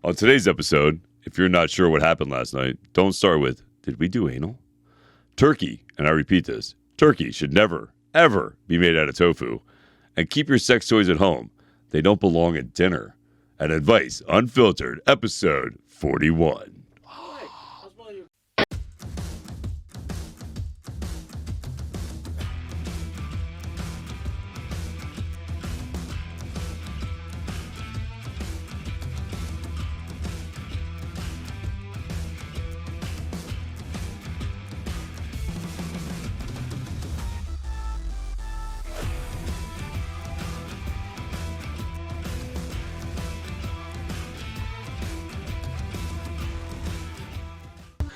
On today's episode, if you're not sure what happened last night, don't start with, did we do anal? Turkey, and I repeat this, turkey should never, ever be made out of tofu. And keep your sex toys at home. They don't belong at dinner. At Advice Unfiltered, episode 41.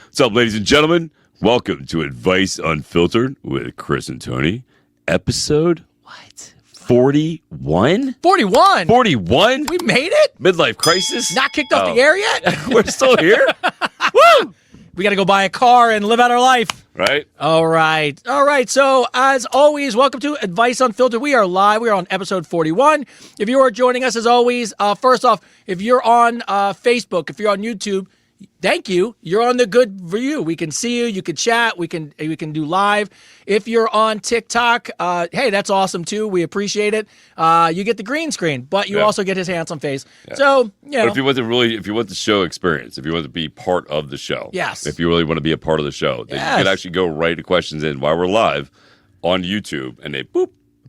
What's up, ladies and gentlemen? Welcome to Advice Unfiltered with Chris and Tony. Episode, 41? 41? 41? We made it? Midlife crisis? Not kicked off the air yet? We're still here? Woo! We got to go buy a car and live out our life. Right? All right. So, as always, welcome to Advice Unfiltered. We are live. We are on episode 41. If you are joining us, as always, first off, if you're on Facebook, if you're on YouTube, thank you. You're on the good view. We can see you. You can chat. We can do live. If you're on TikTok, hey, that's awesome too. We appreciate it. You get the green screen, but you also get his handsome face. Yeah. So, But if you want the show experience, if you want to be part of the show, yes. If you really want to be a part of the show, then you can actually go write the questions in while we're live on YouTube, and they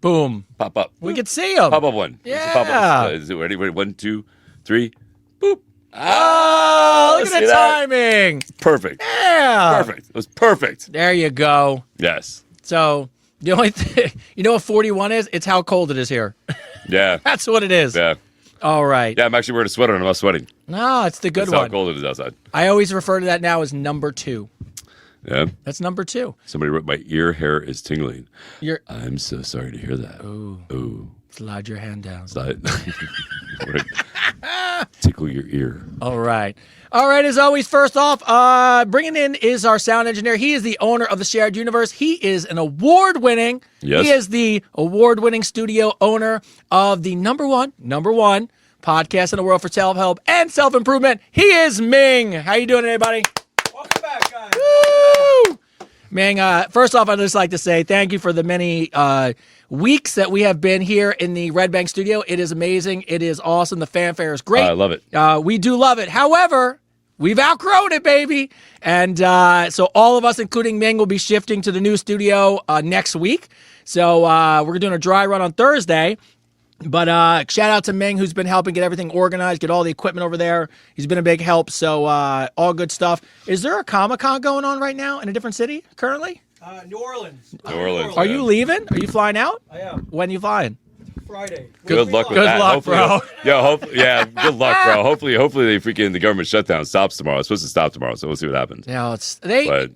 boom, pop up. We can see them. Pop up one. Yeah. Pop up. Is it ready? 1, 2, 3. Boop. Oh, look at the timing. Perfect. Yeah. Perfect. It was perfect. There you go. Yes. So, the only thing, you know what 41 is? It's how cold it is here. Yeah. That's what it is. Yeah. All right. Yeah, I'm actually wearing a sweater and I'm not sweating. No, it's the good That's one. how cold it is outside. I always refer to that now as number 2. Yeah. That's number 2. Somebody wrote, my ear hair is tingling. I'm so sorry to hear that. Ooh. Slide your hand down. Slide. Tickle your ear. All right. As always, first off, bringing in is our sound engineer. He is the owner of the Shared Universe. He is an award-winning. Yes. He is the award-winning studio owner of the number one podcast in the world for self-help and self-improvement. He is Ming. How you doing, everybody? Welcome back, guys. Woo! Ming, first off, I'd just like to say thank you for the many weeks that we have been here in the Red Bank studio. It is amazing. It is awesome. The fanfare is great. I love it. We do love it. However, we've outgrown it, baby. And so all of us, including Ming, will be shifting to the new studio next week. So we're doing a dry run on Thursday. But shout out to Ming, who's been helping get everything organized, get all the equipment over there. He's been a big help. So all good stuff. Is there a Comic-Con going on right now in a different city currently? New Orleans. New Orleans. Are you leaving? Are you flying out? I am. When are you flying? Friday. Good luck with Good that. luck, bro. Good luck, bro. Hopefully the government shutdown stops tomorrow. It's supposed to stop tomorrow, so we'll see what happens. Yeah,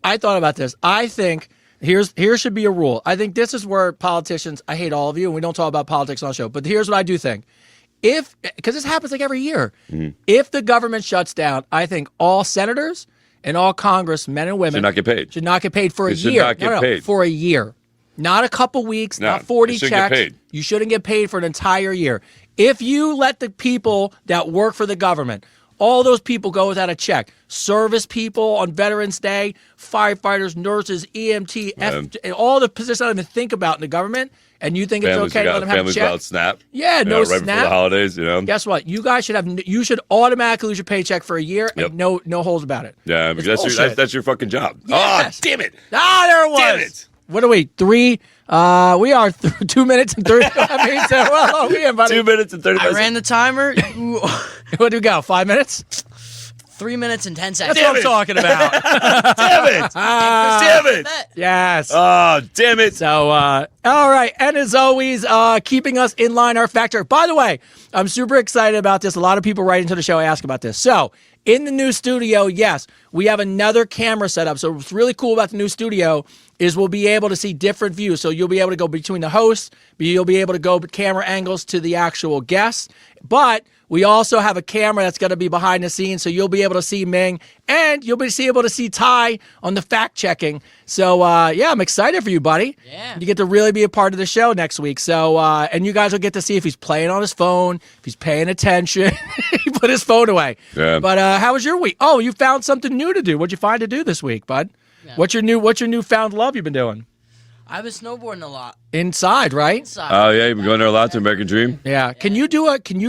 I thought about this. I think here should be a rule. I think this is where politicians, I hate all of you, and we don't talk about politics on the show, but here's what I do think. Because this happens like every year, if the government shuts down, I think all senators and all Congress, men and women, Should not get paid. Should not get paid for a They should year. not get paid. For a year. Not a couple weeks, No, not 40 they shouldn't get checks. paid. You shouldn't get paid for an entire year. If you let the people that work for the government, all those people go without a check. Service people on Veterans Day, firefighters, nurses, EMT, all the positions I don't even think about in the government, and you think Families it's okay to let them have a families check? without SNAP. Yeah, no right SNAP. before the holidays, Guess what? You guys you should automatically lose your paycheck for a year and no holds about it. Yeah, because that's your fucking job. Yes. Oh, damn it. There it was. Damn it. What are we? 3? We are 2 minutes and 35 minutes. Well, we buddy. 2 minutes and 30 I minutes. ran the timer. What do we go? 5 minutes? 3 minutes and 10 seconds. That's what I'm talking about. Damn it. Damn it. Yes. Oh, damn it. So, all right. And as always, keeping us in line, our factor. By the way, I'm super excited about this. A lot of people write into the show ask about this. So, in the new studio, yes, we have another camera set up. So, what's really cool about the new studio is we'll be able to see different views. So, you'll be able to go between the hosts, you'll be able to go camera angles to the actual guests. But We also have a camera that's going to be behind the scenes, so you'll be able to see Ming, and you'll be able to see Ty on the fact checking. So yeah, I'm excited for you, buddy. Yeah. You get to really be a part of the show next week. So and you guys will get to see if he's playing on his phone, if he's paying attention. He put his phone away. Yeah. But how was your week? Oh, you found something new to do. What'd you find to do this week, bud? Yeah. What's your newfound love you've been doing? I've been snowboarding a lot. Inside, right? Inside. Oh, yeah, you've been going there a lot to American Dream? Yeah. Can you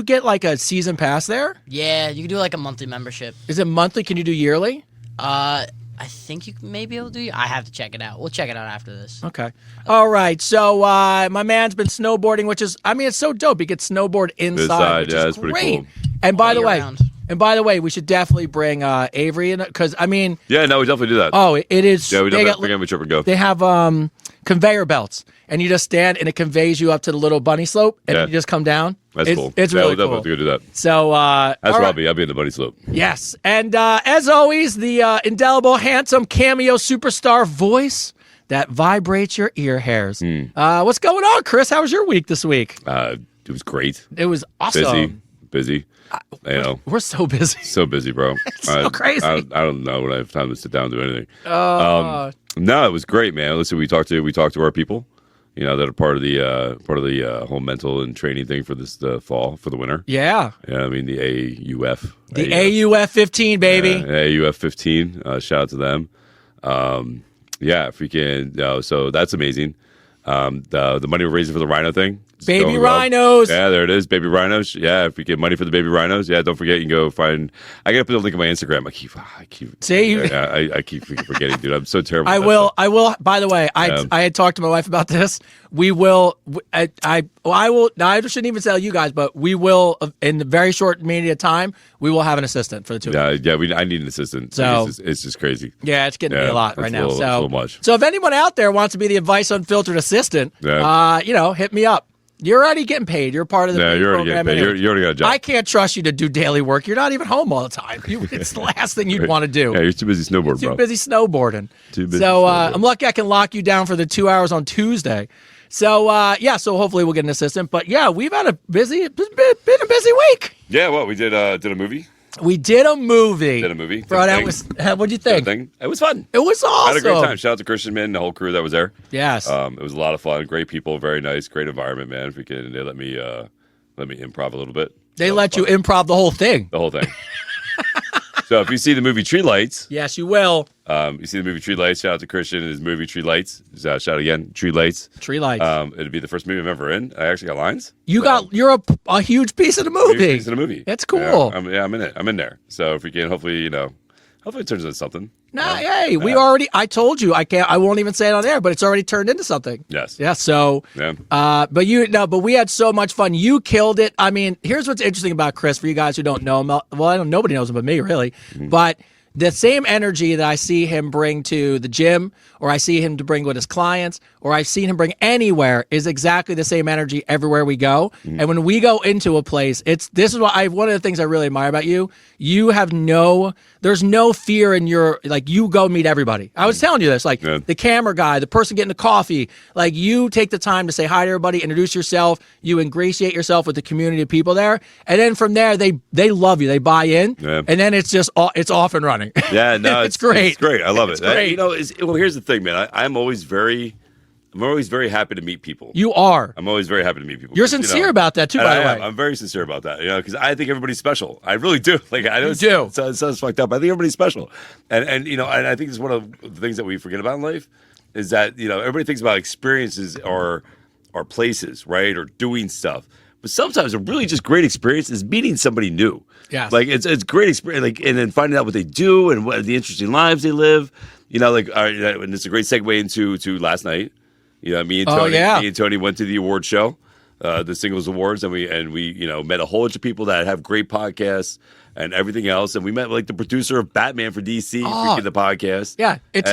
get like a season pass there? Yeah, you can do like a monthly membership. Is it monthly? Can you do yearly? I think you may be able to do. I have to check it out. We'll check it out after this. Okay. All right. So my man's been snowboarding, which is, I mean, it's so dope. He gets snowboard inside, which yeah, is it's pretty great. cool. And by the All way, year round. we should definitely bring Avery in, because I mean, Yeah, no, we definitely do that. oh, it is. Yeah, we they definitely got- have a trip and go. They have conveyor belts, and you just stand, and it conveys you up to the little bunny slope, and Yeah. you just come down. That's it's, cool. It's yeah, really we'll cool. definitely have to go do that. So That's all right. Robbie. I'll be in the bunny slope. Yes, and as always, the indelible, handsome cameo superstar voice that vibrates your ear hairs. What's going on, Chris? How was your week this week? It was great. It was awesome. Busy. You know, We're so busy. so busy, bro. so crazy. I don't know when I have time to sit down and do anything. Uh, No, it was great, man. Listen, we talked to our people, you know, that are part of the whole mental and training thing for this fall, for the winter. yeah, Yeah, I mean the AUF. the AUF 15, baby. AUF 15. Shout out to them. Yeah, freaking. So that's amazing. The money we're raising for the rhino thing. is Baby going well. rhinos. Yeah, there it is. Baby rhinos. Yeah, if we get money for the baby rhinos, yeah, don't forget you can go find. I gotta put a link on my Instagram. I keep. See? Yeah, I keep forgetting, dude. I'm so terrible. I at that will. stuff. I will. By the way, I had talked to my wife about this. We will. I will. Now I shouldn't even tell you guys, but we will in the very short media time. We will have an assistant for the two. Yeah. I need an assistant. So- it's just crazy. Yeah, it's getting to be Yeah, a lot that's right a now. little- it's a little much. So if anyone out there wants to be the Advice Unfiltered assistant, Yeah. hit me up. You're already getting paid. You're part of the Yeah, paid you're already program getting paid. anyway. You already got a job. I can't trust you to do daily work. You're not even home all the time. It's the last thing you'd want to do. Yeah, you're too busy snowboarding, Too bro. busy snowboarding. Too busy So snowboarding. I'm lucky I can lock you down for the 2 hours on Tuesday. So so hopefully we'll get an assistant. But yeah, we've had been a busy week. Yeah, what we did a movie. We did a movie. Bro, that Thing. was. What'd you think? Thing. It was fun. It was I awesome. had a great time. Shout out to Christian Man and the whole crew that was there. Yes. It was a lot of fun. Great people, very nice, great environment, man. They let me improv a little bit. They So let you fun. improv the whole thing. The whole thing. So if you see the movie Tree Lights, Yes, you will. you see the movie Tree Lights. Shout out to Christian and his movie Tree Lights. Shout out again, Tree Lights. Tree lights. It'd be the first movie I'm ever in. I actually got lines. You're a huge piece of the movie. Piece of the movie. That's cool. Yeah, I'm in it. I'm in there. So if we can, hopefully it turns into something. Nah, hey, I told you, I won't even say it on air, but it's already turned into something. Yes. Yeah, so, Yeah. but we had so much fun. You killed it. I mean, here's what's interesting about Chris, for you guys who don't know him. Well, nobody knows him but me, really. Mm-hmm. But the same energy that I see him bring to the gym, or I see him to bring with his clients, or I've seen him bring anywhere, is exactly the same energy everywhere we go. Mm-hmm. And when we go into a place, this is what one of the things I really admire about you. You have there's no fear in your, like, you go meet everybody. I was telling you this, like, Yeah. the camera guy, the person getting the coffee, like, you take the time to say hi to everybody, introduce yourself, you ingratiate yourself with the community of people there, and then from there, they love you, they buy in, Yeah. and then it's just it's off and running. Yeah, no, It's great. It's great. I love It's it. great. Well, here's the thing, man. I'm always very happy to meet people. You are. I'm always very happy to meet people. You're 'Cause, sincere about that, too, and by I the am. way. I'm very sincere about that, because I think everybody's special. I really do. Like, I know You do. It sounds fucked up. I think everybody's special, and and I think it's one of the things that we forget about in life is that everybody thinks about experiences or places, right, or doing stuff. But sometimes a really just great experience is meeting somebody new. Yes. Like it's great experience, like, and then finding out what they do and what the interesting lives they live. And it's a great segue into last night. Me and Tony. yeah. Me and Tony went to the award show, the Singles Awards, and we met a whole bunch of people that have great podcasts and everything else. And we met like the producer of Batman for DC, freaking the podcast. Yeah, It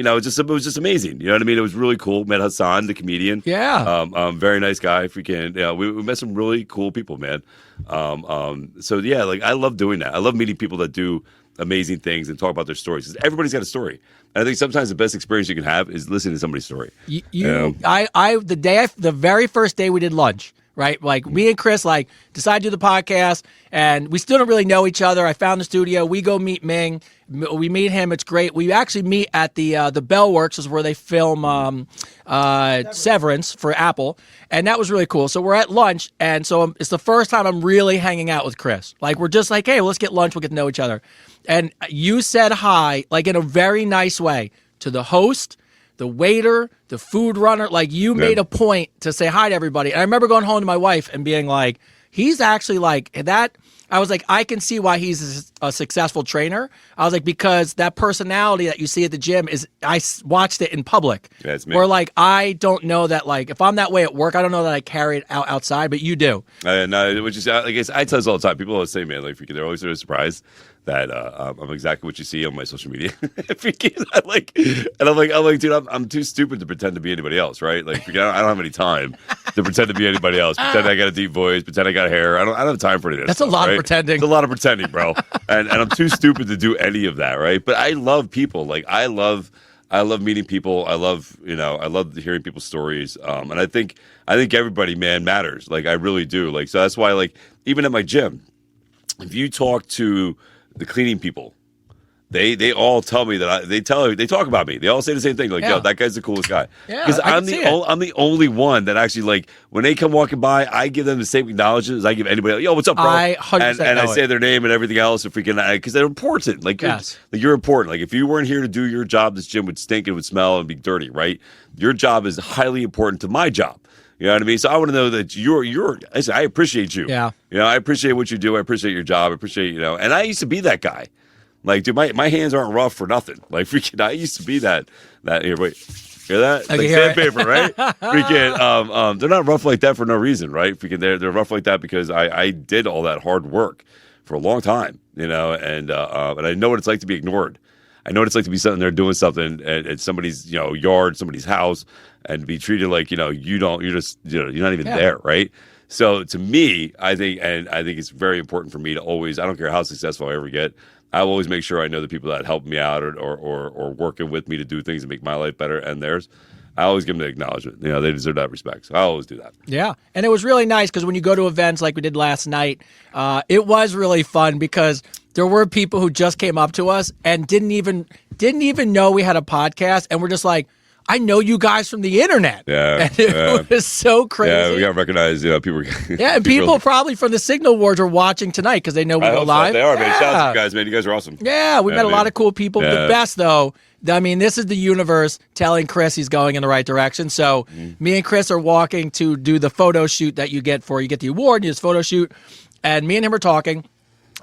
was just amazing. You know what I mean? It was really cool. Met Hassan, the comedian. Yeah. Very nice guy. Freaking, we met some really cool people, man. So yeah, like I love doing that. I love meeting people that do amazing things and talk about their stories. 'Cause everybody's got a story. And I think sometimes the best experience you can have is listening to somebody's story. The very first day we did lunch, right? Like me and Chris like decided to do the podcast, and we still don't really know each other. I found the studio. We go meet Ming. We meet him. It's great. We actually meet at the Bell Works, is where they film Severance for Apple, and that was really cool. So we're at lunch, and so it's the first time I'm really hanging out with Chris. Like we're just like, hey, let's get lunch. We'll get to know each other. And you said hi, like in a very nice way, to the host, the waiter, the food runner. Like you made a point to say hi to everybody. And I remember going home to my wife and being like, he's actually like that. I was like, I can see why he's a successful trainer. I was like, because that personality that you see at the gym I watched it in public. That's me. Or like, I don't know that, like, if I'm that way at work, I don't know that I carry it outside, but you do. No, which is, I guess I tell this all the time. People always say, man, like, they're always sort of surprised that I'm exactly what you see on my social media. I'm like, dude, I'm too stupid to pretend to be anybody else, right? Like, I don't have any time to pretend to be anybody else. Pretend I got a deep voice. Pretend I got hair. I don't have time for any of that. That's stuff, a lot right? of pretending. It's a lot of pretending, bro. and I'm too stupid to do any of that, right? But I love people. Like, I love meeting people. I love hearing people's stories. And I think everybody, man, matters. Like, I really do. Like, so that's why, like, even at my gym, if you talk to the cleaning people, they all tell me that they talk about me. They all say the same thing. Like, yo, that guy's the coolest guy. Yeah, because I'm I'm the only one that actually, like, when they come walking by, I give them the same acknowledgement as I give anybody else. Yo, what's up, bro? I 100% and I know say it. their name and everything else, and freaking, because they're important. Like, you're important. Like, if you weren't here to do your job, this gym would stink and would smell and be dirty, right? Your job is highly important to my job. You know what I mean? So I want to know that I appreciate you. Yeah. You know, I appreciate what you do. I appreciate your job. I appreciate, and I used to be that guy. Like, dude, my hands aren't rough for nothing. Like, freaking, I used to be that here, wait. Hear that? I Like sandpaper, right? Freaking, they're not rough like that for no reason, right? Freaking, they're rough like that because I did all that hard work for a long time, and I know what it's like to be ignored. I know what it's like to be sitting there doing something at somebody's, yard, somebody's house, and be treated like, you're not even there, right? So to me, I think it's very important for me to always, I don't care how successful I ever get, I always make sure I know the people that help me out or working with me to do things and make my life better and theirs. I always give them the acknowledgement. They deserve that respect. So I always do that. Yeah. And it was really nice because when you go to events like we did last night, it was really fun because there were people who just came up to us and didn't even know we had a podcast, and we're just like, I know you guys from the internet. Yeah. And it was so crazy. Yeah, we got recognized, people. Yeah, and people probably from the Signal Awards are watching tonight because they know we go live. They are, man. Shout out to you guys, man. You guys are awesome. Yeah, we met a lot of cool people. Yeah. The best, though, I mean, this is the universe telling Chris he's going in the right direction. So me and Chris are walking to do the photo shoot that you get the award, you just photo shoot. And me and him are talking,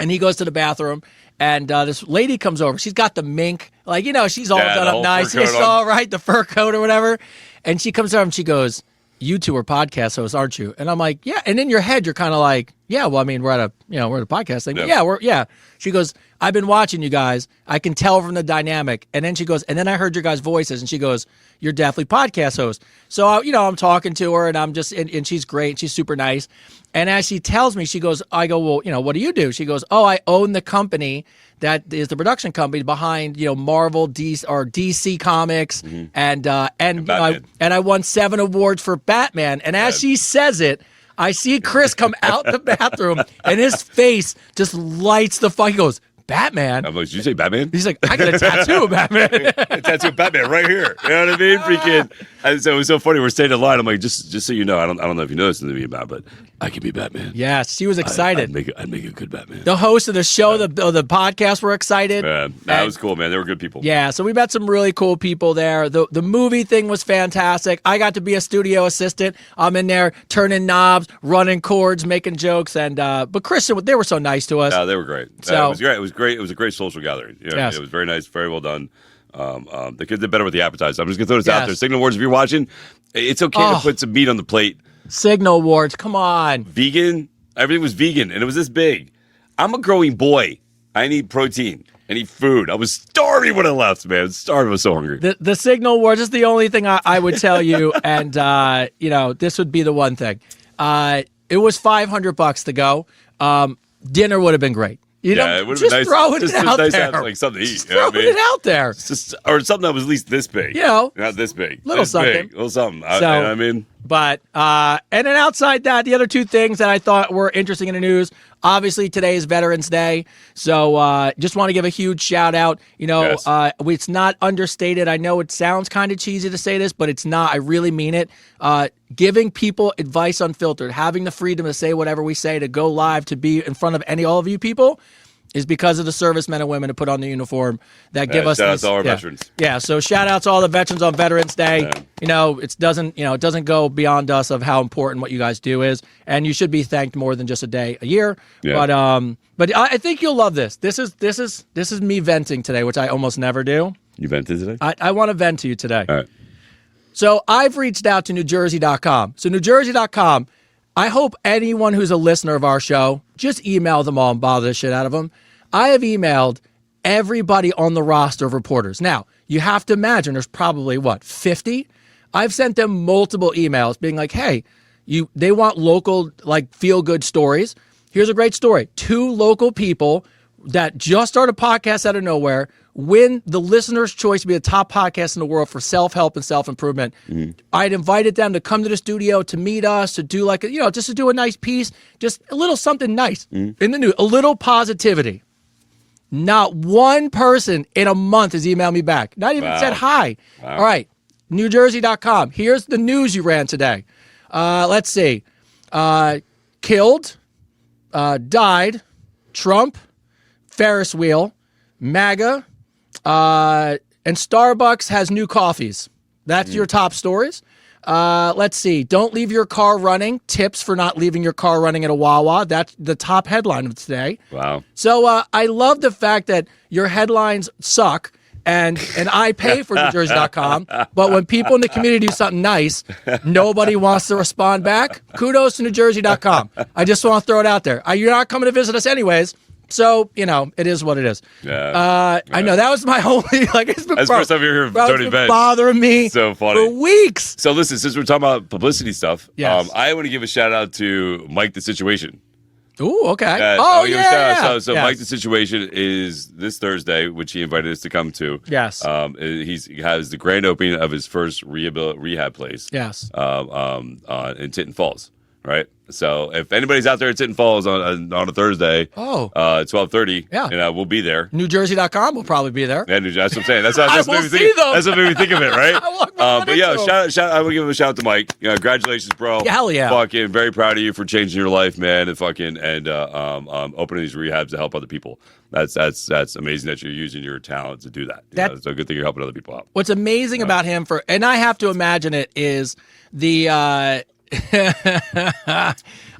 and he goes to the bathroom. And this lady comes over. She's got the mink. Like, she's all done up nice. It's all right, the fur coat or whatever. And she comes over and she goes, you two are podcast hosts, aren't you? And I'm like, yeah. And in your head, you're kind of like, yeah, well, I mean, we're at a podcast thing. But yeah. She goes, I've been watching you guys. I can tell from the dynamic. And then she goes, and then I heard your guys' voices. And she goes, you're definitely podcast hosts. So, I'm talking to her, and I'm just, and she's great. She's super nice. And as she tells me, she goes, I go, well, what do you do? She goes, oh, I own the company that is the production company behind, Marvel, DC Comics, and I won 7 awards for Batman. And as she says it, I see Chris come out the bathroom, and his face just lights the fuck. He goes, Batman? I'm like, did you say Batman? He's like, I got a tattoo of Batman. A tattoo of Batman right here. You know what I mean? Freaking. And so it was so funny. We're staying in line. I'm like, just so you know, I don't know if you know this to me about, but I can be Batman. Yes, she was excited. I'd make a good Batman. The host of the show, the podcast were excited. Yeah, that was cool, man. They were good people. Yeah, so we met some really cool people there. The movie thing was fantastic. I got to be a studio assistant. I'm in there turning knobs, running chords, making jokes, and but Christian, they were so nice to us. Yeah, they were great. So, it was great. It was great. It was a great social gathering. Yes. It was very nice, very well done. The kids did better with the appetizers. I'm just gonna throw this out there. Signal Awards, if you're watching, it's okay to put some meat on the plate. Signal Awards, come on. Vegan, everything was vegan, and it was this big. I'm a growing boy. I need protein. I need food. I was starving when I left, man. I was starving. I was so hungry. The Signal Awards is the only thing I would tell you, and this would be the one thing. It was $500 to go. Dinner would have been great. You know, it would've just been nice. throwing Just it out nice to there. have, like, something to eat. Just You know what I throwing mean? it out there. Just, or something that was at least this big. You know, not this big. little This something. big. Little something. So- you know what I mean? But and then outside that, the other two things that I thought were interesting in the news. Obviously, today is Veterans Day, so just want to give a huge shout out. You know, Yes. it's not understated. I know it sounds kind of cheesy to say this, but it's not. I really mean it. Giving people advice unfiltered, having the freedom to say whatever we say, to go live, to be in front of all of you people, is because of the servicemen and women who put on the uniform that give us. Shout out these- to all our yeah. veterans. Yeah, so shout out to all the veterans on Veterans Day. Yeah. You know, it doesn't go beyond us of how important what you guys do is, and you should be thanked more than just a day a year. Yeah. But I think you'll love this. This is me venting today, which I almost never do. You vented today? I want to vent to you today. All right. So I've reached out to NewJersey.com. So NewJersey.com, I hope anyone who's a listener of our show, just email them all and bother the shit out of them. I have emailed everybody on the roster of reporters. Now, you have to imagine there's probably, 50? I've sent them multiple emails being like, hey, they want local, like, feel-good stories. Here's a great story. 2 local people that just started a podcast out of nowhere win the listener's choice to be the top podcast in the world for self-help and self-improvement. I'd invited them to come to the studio to meet us, to do just to do a nice piece, just a little something nice in the news, a little positivity. Not one person in a month has emailed me back. Not even Wow. said hi. Wow. All right, NewJersey.com. Here's the news you ran today. Let's see. Killed, died, Trump, Ferris wheel, MAGA, and Starbucks has new coffees. That's your top stories. Let's see. Don't leave your car running. Tips for not leaving your car running at a Wawa. That's the top headline of today. Wow. So I love the fact that your headlines suck and I pay for NewJersey.com, but when people in the community do something nice, nobody wants to respond back. Kudos to NewJersey.com. I just want to throw it out there. You're not coming to visit us anyways. So, it is what it is. Yeah. I know that was my only, it's been, That's the first time you're here, bro, it's Tony been Benn. bothering me So funny. for weeks. So listen, since we're talking about publicity stuff, Yes. I want to give a shout out to Mike the Situation. Ooh, okay. I Oh, wanna give a shout out. yeah. So Yes. Mike the Situation is this Thursday, which he invited us to come to. Yes. He has the grand opening of his first rehab place. Yes. In Tinton Falls, right? So if anybody's out there at Tinton Falls on a Thursday, 12:30, Yeah. we'll be there. NewJersey.com will probably be there. Yeah, that's what I'm saying. That's what I will see them. That's what made me think of it, right? I walk my But yeah, money shout. I will give him a shout out to Mike. Congratulations, bro. Yeah, hell yeah. Fucking very proud of you for changing your life, man, and opening these rehabs to help other people. That's amazing that you're using your talent to do that. It's a good thing you're helping other people out. What's amazing about him and I have to imagine it is the I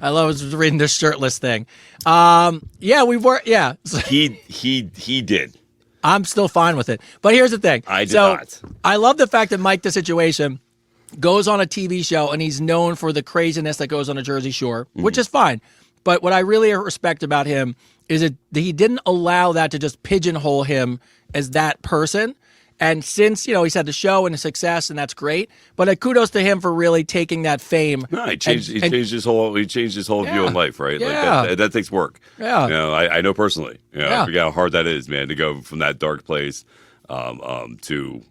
love reading this shirtless thing. We were He did. I'm still fine with it. But here's the thing. I did not. I love the fact that Mike the Situation goes on a TV show and he's known for the craziness that goes on a Jersey Shore, which is fine. But what I really respect about him is that he didn't allow that to just pigeonhole him as that person. And since, he's had the show and the success, and that's great. But kudos to him for really taking that fame. No, he changed his whole view on life, right? Yeah. Like that takes work. Yeah. I know personally. Yeah. I forget how hard that is, man, to go from that dark place to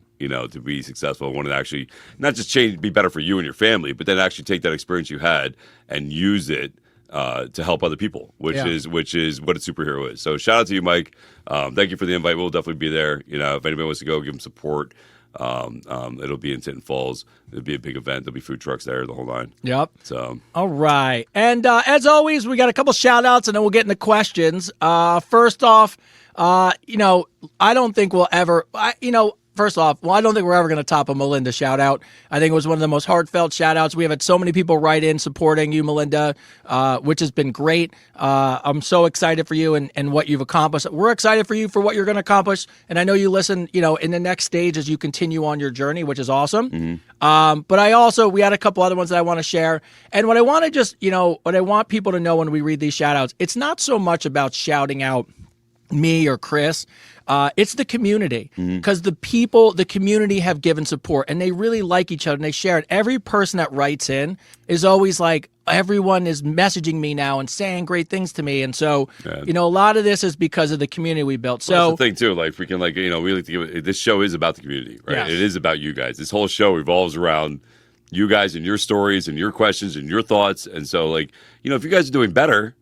be successful. Want to actually not just be better for you and your family, but then actually take that experience you had and use it to help other people, which is what a superhero is. So shout out to you, Mike. Thank you for the invite. We'll definitely be there. If anybody wants to go, give them support. It'll be in Tinton Falls. It'll be a big event. There'll be food trucks there, the whole line. Yep. So all right. And as always, we got a couple shout outs and then we'll get into questions. First off, I don't think we'll ever, First off, I don't think we're ever going to top a Melinda shout out. I think it was one of the most heartfelt shout outs. We have had so many people write in supporting you, Melinda, which has been great. I'm so excited for you and what you've accomplished. We're excited for you for what you're going to accomplish. And I know you listen, in the next stage as you continue on your journey, which is awesome. Mm-hmm. But we had a couple other ones that I want to share. And what I want to what I want people to know when we read these shout outs, it's not so much about shouting out me or Chris. It's the community, because the community have given support, and they really like each other, and they share it. Every person that writes in is always like, everyone is messaging me now and saying great things to me. And so, a lot of this is because of the community we built. So well, that's the thing too, like freaking, like, we like to give this show is about the community, right? Yes. It is about you guys. This whole show revolves around you guys and your stories and your questions and your thoughts. And so, like, if you guys are doing better,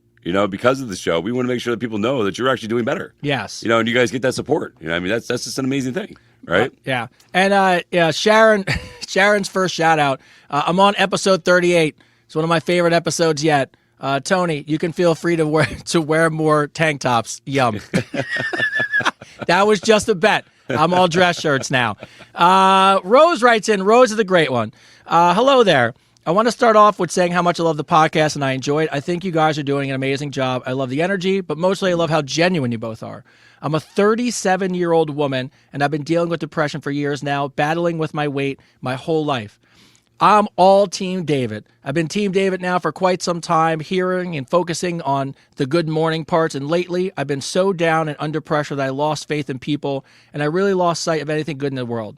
because of the show, we want to make sure that people know that you're actually doing better. Yes. And you guys get that support. That's just an amazing thing, right? Yeah. And Sharon's first shout out. I'm on episode 38. It's one of my favorite episodes yet. Tony, you can feel free to wear more tank tops. Yum. That was just a bet. I'm all dress shirts now. Rose writes in. Rose is the great one. Hello there. I want to start off with saying how much I love the podcast and I enjoy it. I think you guys are doing an amazing job. I love the energy, but mostly I love how genuine you both are. I'm a 37-year-old woman, and I've been dealing with depression for years now, battling with my weight my whole life. I'm all Team David. I've been Team David now for quite some time, hearing and focusing on the good morning parts, and lately I've been so down and under pressure that I lost faith in people, and I really lost sight of anything good in the world.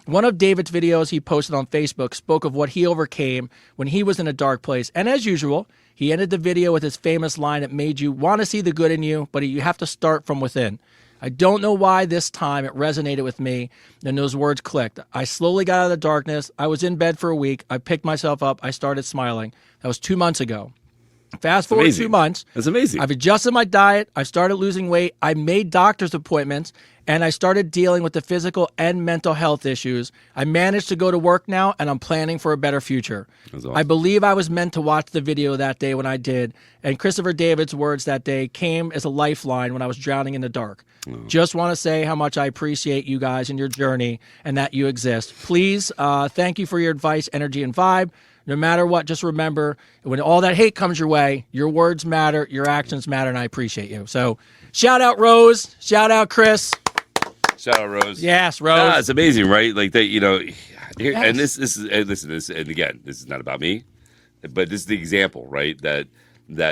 One of David's videos he posted on Facebook spoke of what he overcame when he was in a dark place. And as usual, he ended the video with his famous line that made you want to see the good in you, but you have to start from within. I don't know why this time it resonated with me and those words clicked. I slowly got out of the darkness. I was in bed for a week. I picked myself up. I started smiling. That was 2 months ago. Fast forward 2 months. That's amazing. I've adjusted my diet. I've started losing weight. I made doctor's appointments, and I started dealing with the physical and mental health issues. I managed to go to work now, and I'm planning for a better future. That's awesome. I believe I was meant to watch the video that day when I did, and Christopher David's words that day came as a lifeline when I was drowning in the dark. Just want to say how much I appreciate you guys and your journey and that you exist. Please, thank you for your advice, energy, and vibe. No matter what, just remember, when all that hate comes your way, your words matter, your actions matter, and I appreciate you. So, shout out Rose, shout out Chris. Shout out Rose. Yes, Rose. Nah, it's amazing, right? Like that, here, Yes. and this is listen to this, and again, this is not about me, but this is the example, right? That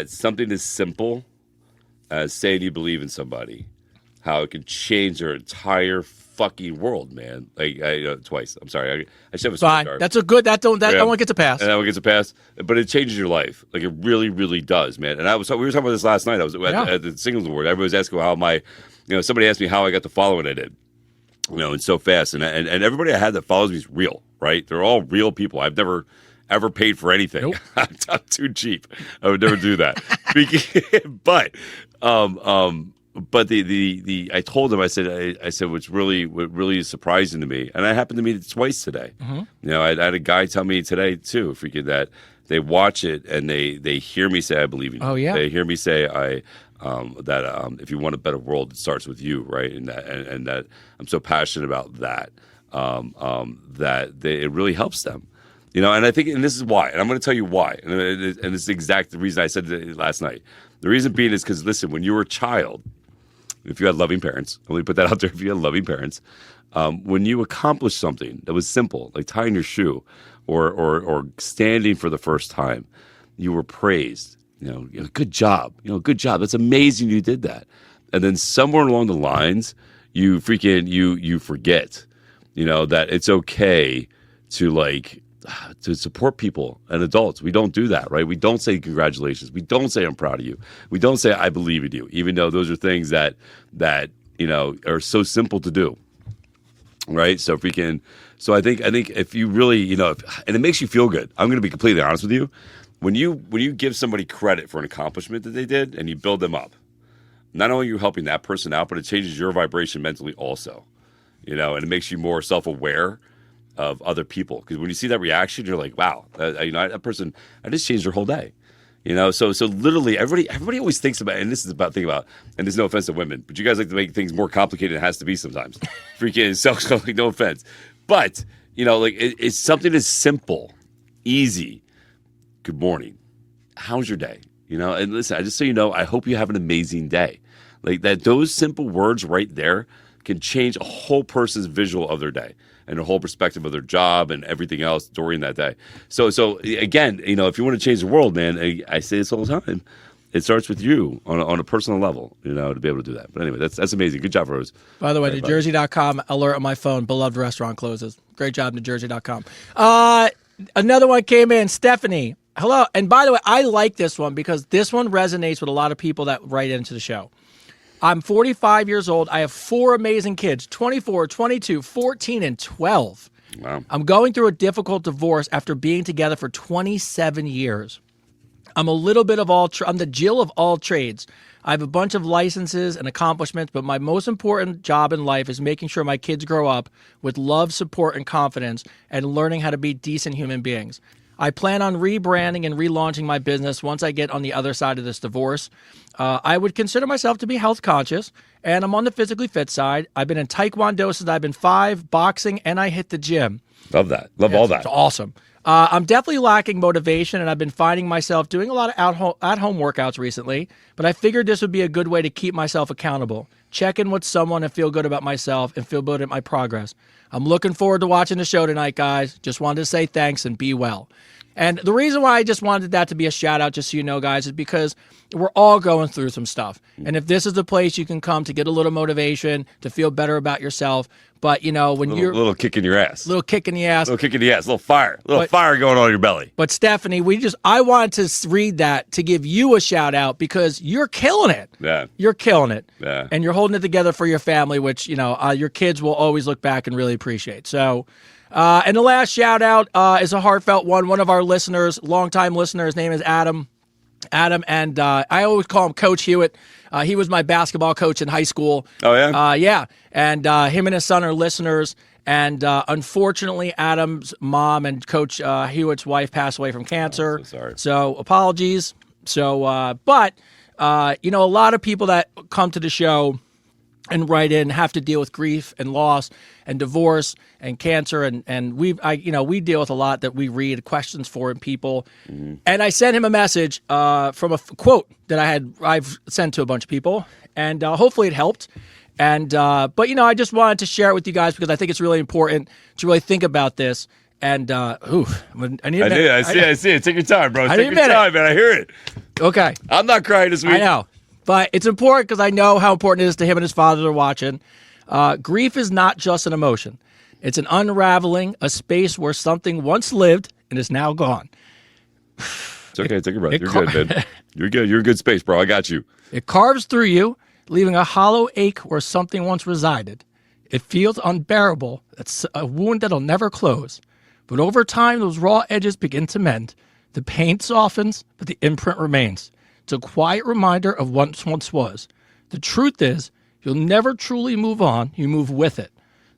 something as simple as saying you believe in somebody, how it can change their entire fucking world, man. Like twice. I'm sorry. I should have a Fine. scorecard. That's a good. That one gets a pass. And that one gets a pass, but it changes your life. Like it really, really does, man. And we were talking about this last night. I was at the Singles Award. Everybody was asking how somebody asked me how I got the following I did, and so fast. And everybody I had that follows me is real, right? They're all real people. I've never ever paid for anything. Nope. I'm too cheap. I would never do that. But I told him, I said what's really surprising to me, and I happened to meet it twice today. Mm-hmm. I had a guy tell me today too, freaking that they watch it and they hear me say I believe in you. Oh yeah. They hear me say that if you want a better world, it starts with you, right? And that I'm so passionate about that it really helps them. And I think, and this is why, and I'm going to tell you why, and this is the exact reason I said it last night. The reason being is because, listen, when you were a child, if you had loving parents, let me put that out there, if you had loving parents, when you accomplished something that was simple, like tying your shoe or standing for the first time, you were praised. Good job. Good job. That's amazing you did that. And then somewhere along the lines, you forget, that it's okay to support people and adults. We don't do that, right? We don't say congratulations. We don't say I'm proud of you. We don't say I believe in you, even though those are things that are so simple to do, right? So I think if you really, and it makes you feel good. I'm going to be completely honest with you. When you give somebody credit for an accomplishment that they did and you build them up, not only are you helping that person out, but it changes your vibration mentally also, and it makes you more self-aware of other people, because when you see that reaction, you're like, wow, that person, I just changed their whole day, So literally, everybody always thinks about, and this is about thinking about, and there's no offense to women, but you guys like to make things more complicated than it has to be sometimes. Freaking like no offense, but it's something as simple, easy. Good morning. How's your day? And listen, I just so you know, I hope you have an amazing day. Like that, those simple words right there can change a whole person's visual of their day and a whole perspective of their job and everything else during that day. So again, if you want to change the world, man, I say this all the time, it starts with you on a personal level, to be able to do that. But anyway, that's amazing. Good job, Rose. By the way, NewJersey.com alert on my phone. Beloved restaurant closes. Great job, NewJersey.com. Another one came in. Stephanie. Hello. And by the way, I like this one because this one resonates with a lot of people that write into the show. I'm 45 years old. I have 4 amazing kids, 24, 22, 14, and 12. Wow. I'm going through a difficult divorce after being together for 27 years. I'm a little bit of I'm the Jill of all trades. I have a bunch of licenses and accomplishments, but my most important job in life is making sure my kids grow up with love, support, and confidence and learning how to be decent human beings. I plan on rebranding and relaunching my business once I get on the other side of this divorce. I would consider myself to be health conscious, and I'm on the physically fit side. I've been in Taekwondo since I've been 5, boxing, and I hit the gym. Love that. Love all that. It's awesome. I'm definitely lacking motivation, and I've been finding myself doing a lot of at-home workouts recently, but I figured this would be a good way to keep myself accountable, check in with someone and feel good about myself and feel good at my progress. I'm looking forward to watching the show tonight, guys. Just wanted to say thanks and be well. And the reason why I just wanted that to be a shout-out, just so you know, guys, is because we're all going through some stuff. And if this is the place you can come to get a little motivation, to feel better about yourself, but, when you're... A little kick in your ass. Little kick in the ass. Little kick in the ass. Little fire. Fire going on in your belly. But, Stephanie, I wanted to read that to give you a shout-out because you're killing it. Yeah. You're killing it. Yeah. And you're holding it together for your family, which, your kids will always look back and really appreciate. So... and the last shout out is a heartfelt one. One of our listeners, longtime listener, his name is Adam. And I always call him Coach Hewitt. He was my basketball coach in high school. Oh, yeah? Yeah. And him and his son are listeners. And unfortunately, Adam's mom and Coach Hewitt's wife passed away from cancer. Oh, so sorry. So apologies. So, but, a lot of people that come to the show and write in have to deal with grief and loss and divorce and cancer and we deal with a lot that we read questions for people. Mm-hmm. And I sent him a message from a quote that I've sent to a bunch of people, and hopefully it helped. And but I just wanted to share it with you guys because I think it's really important to really think about this. And I see it. Take your time, bro. Take your time, man. I hear it. Okay. I'm not crying this week. I know. But it's important because I know how important it is to him and his father are watching. Grief is not just an emotion. It's an unraveling, a space where something once lived and is now gone. It's okay. Take a breath. You're good, man. You're good. You're in good space, bro. I got you. It carves through you, leaving a hollow ache where something once resided. It feels unbearable. It's a wound that'll never close. But over time, those raw edges begin to mend. The pain softens, but the imprint remains. It's a quiet reminder of what once was. The truth is, you'll never truly move on. You move with it.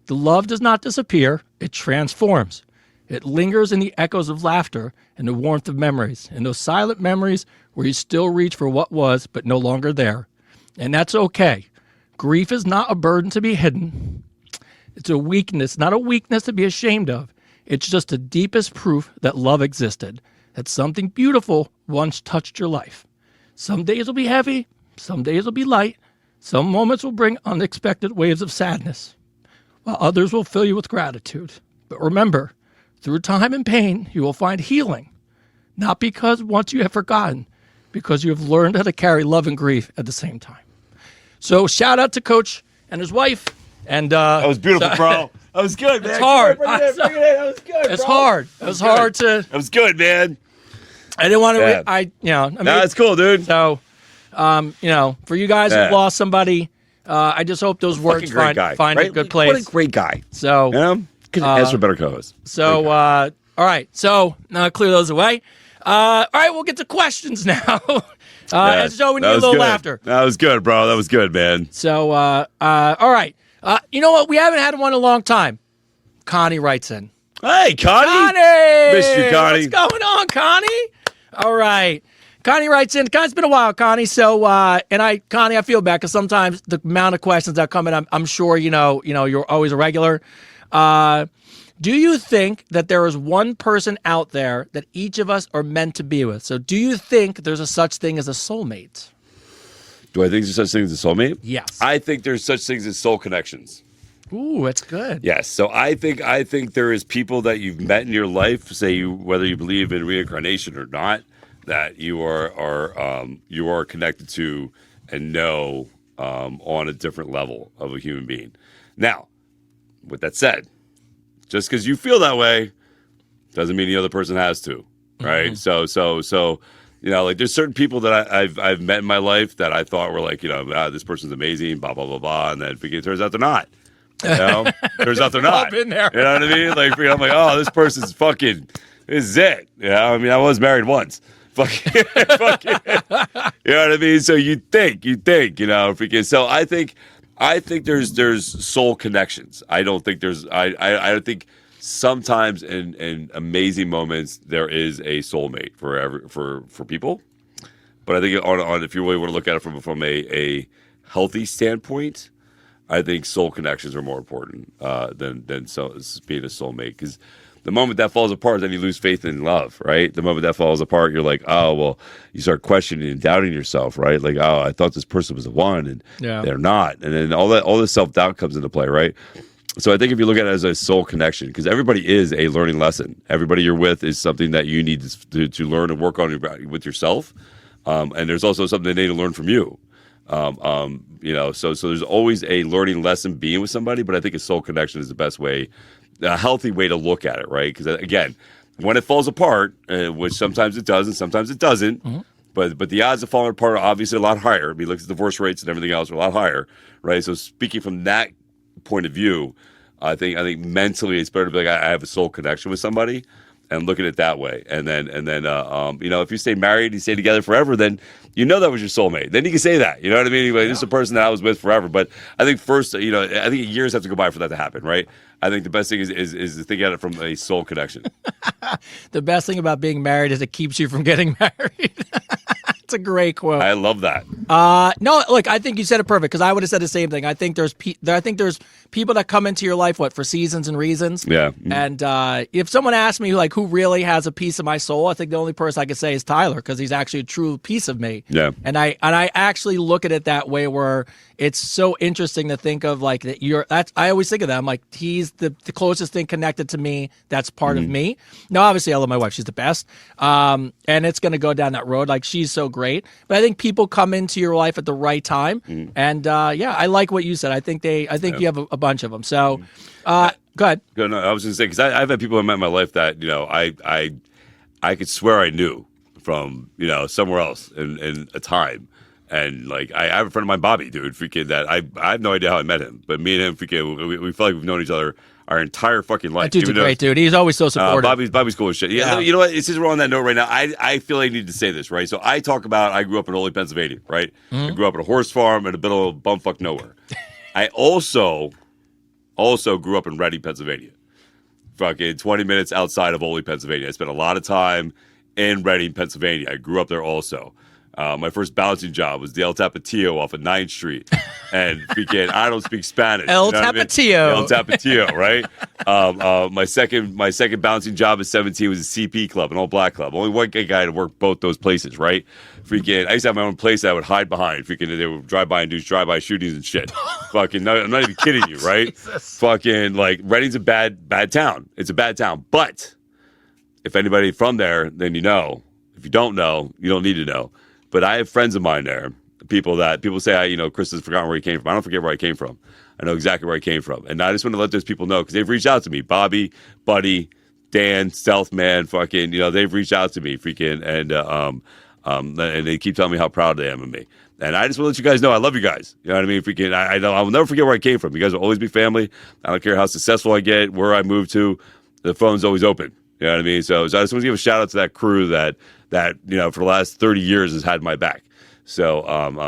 The love does not disappear. It transforms. It lingers in the echoes of laughter and the warmth of memories, and those silent memories where you still reach for what was but no longer there. And that's okay. Grief is not a burden to be hidden. It's a weakness, not a weakness to be ashamed of. It's just the deepest proof that love existed, that something beautiful once touched your life. Some days will be heavy, some days will be light, some moments will bring unexpected waves of sadness, while others will fill you with gratitude. But remember, through time and pain, you will find healing, not because once you have forgotten, because you have learned how to carry love and grief at the same time. So shout out to Coach and his wife. And that was beautiful, bro. That was good, man. It's hard. Bring it in. That was good, It's bro. hard. It was hard to... That was good, man. I didn't want to... Yeah. That's cool, dude. So, for you guys who've lost somebody, I just hope those words find a good place. What a great guy. So, could ask for better co-hosts. So, all right. So, now clear those away. All right, we'll get to questions now. And so we need a little laughter. That was good, bro. That was good, man. So, all right. You know what? We haven't had one in a long time. Connie writes in. Hey, Connie. Connie! Missed you, Connie. What's going on, Connie? All right. Connie writes in. It's been a while, Connie. So, Connie, I feel bad because sometimes the amount of questions that come in, I'm sure you're always a regular. Do you think that there is one person out there that each of us are meant to be with? So, do you think there's a such thing as a soulmate? Do I think there's such thing as a soulmate? Yes. I think there's such things as soul connections. Ooh, that's good. Yes. So I think there is people that you've met in your life, whether you believe in reincarnation or not, that you are connected to and know on a different level of a human being. Now, with that said, just because you feel that way doesn't mean the other person has to, right? So like there's certain people that I've met in my life that I thought were like, this person's amazing, blah blah blah blah, and then it turns out they're not. Turns out they're not. I've been there. You know what I mean? Like I'm like, oh, this person's fucking. This is it. I mean, I was married once. Fucking, you know what I mean? So you think, freaking. So I think there's soul connections. I don't think there's. I think sometimes in amazing moments there is a soulmate for people. But I think on if you really want to look at it from a healthy standpoint, I think soul connections are more important than being a soulmate, because the moment that falls apart, then you lose faith in love, right? The moment that falls apart, you're like, oh, well, you start questioning and doubting yourself, right? Like, oh, I thought this person was the one, and they're not. And then all this self-doubt comes into play, right? So I think if you look at it as a soul connection, because everybody is a learning lesson. Everybody you're with is something that you need to learn and work on with yourself. And there's also something they need to learn from you. So there's always a learning lesson being with somebody, but I think a soul connection is the best way, a healthy way to look at it, right? Because again, when it falls apart, which sometimes it does and sometimes it doesn't, but the odds of falling apart are obviously a lot higher. I mean, look at divorce rates and everything else are a lot higher, right? So speaking from that point of view, I think mentally it's better to be like, I have a soul connection with somebody, and look at it that way. And then if you stay married, you stay together forever, then that was your soulmate. Then you can say that. You know what I mean? Like, this is a person that I was with forever. But I think first, I think years have to go by for that to happen, right? I think the best thing is to think at it from a soul connection. The best thing about being married is it keeps you from getting married. It's a great quote. I love that. No, look, I think you said it perfect, because I would have said the same thing. I think there's people that come into your life for seasons and reasons. Yeah. And if someone asked me who really has a piece of my soul, I think the only person I could say is Tyler, because he's actually a true piece of me. Yeah. And I actually look at it that way, where it's so interesting to think of that I always think of that. I'm like, he's the closest thing connected to me that's part of me. Now, obviously I love my wife, she's the best. And it's gonna go down that road. Like, she's so great. But I think people come into your life at the right time. And I like what you said. I think you have a bunch of them. So go ahead. No, I was gonna say, because I've had people I met in my life that I could swear I knew from somewhere else in a time. And like, I have a friend of mine, Bobby, dude, freaking, that I have no idea how I met him, but me and him, freaking, we feel like we've known each other our entire fucking life. That dude's a great dude. He's always so supportive. Bobby's cool as shit. Yeah. You know what? Since we're on that note right now, I feel like I need to say this, right? So I grew up in Ole, Pennsylvania, right? I grew up at a horse farm in the middle of bumfuck nowhere. I also grew up in Reading, Pennsylvania. Fucking 20 minutes outside of Ole, Pennsylvania. I spent a lot of time in Reading, Pennsylvania. I grew up there also. My first bouncing job was the El Tapatio off of 9th Street. And freaking, I don't speak Spanish. El Tapatio. El Tapatio, right? My second bouncing job at 17 was a CP club, an all-black club. Only one guy to work both those places, right? Freaking, I used to have my own place that I would hide behind. Freaking, they would drive by and do drive-by shootings and shit. Fucking, I'm not even kidding you, right? Jesus. Fucking, like, Reading's a bad town. It's a bad town. But if anybody from there, then you know. If you don't know, you don't need to know. But I have friends of mine there, people say, Chris has forgotten where he came from. I don't forget where I came from. I know exactly where I came from. And I just want to let those people know, because they've reached out to me. Bobby, Buddy, Dan, Stealth Man, fucking, they've reached out to me, freaking, and they keep telling me how proud they am of me. And I just want to let you guys know I love you guys. You know what I mean? Freaking, I know I will never forget where I came from. You guys will always be family. I don't care how successful I get, where I move to, the phone's always open. You know what I mean? So I just want to give a shout out to that crew that for the last 30 years has had my back. So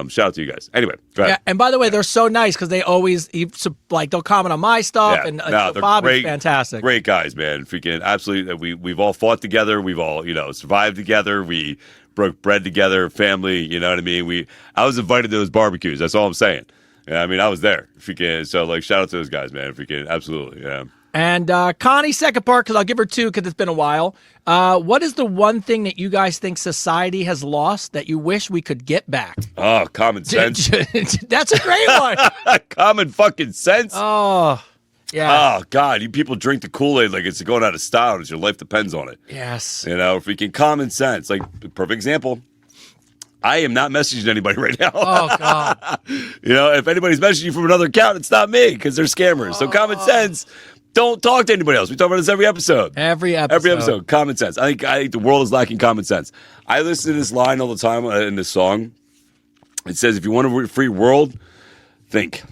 shout out to you guys. Anyway, go ahead. Yeah, and by the way, they're so nice, because they always they'll comment on my stuff. Yeah, And they're Bob is great, fantastic. Great guys, man. Freaking absolutely. We've all fought together. We've all survived together. We broke bread together. Family. You know what I mean? I was invited to those barbecues. That's all I'm saying. Yeah, I mean, I was there. Freaking. So shout out to those guys, man. Freaking absolutely. Yeah. And Connie's second part, because I'll give her two, because it's been a while. What is the one thing that you guys think society has lost that you wish we could get back? Oh, common sense. That's a great one. Common fucking sense. Oh, Yeah. Oh God, you people drink the Kool-Aid like it's going out of style as your life depends on it. Yes. You know, freaking common sense. Like, perfect example. I am not messaging anybody right now. Oh God. You know, if anybody's messaging you from another account, it's not me because they're scammers. So common sense. Don't talk to anybody else. We talk about this every episode. Every episode. Every episode. Common sense. I think the world is lacking common sense. I listen to this line all the time in this song. It says, if you want a free world, think.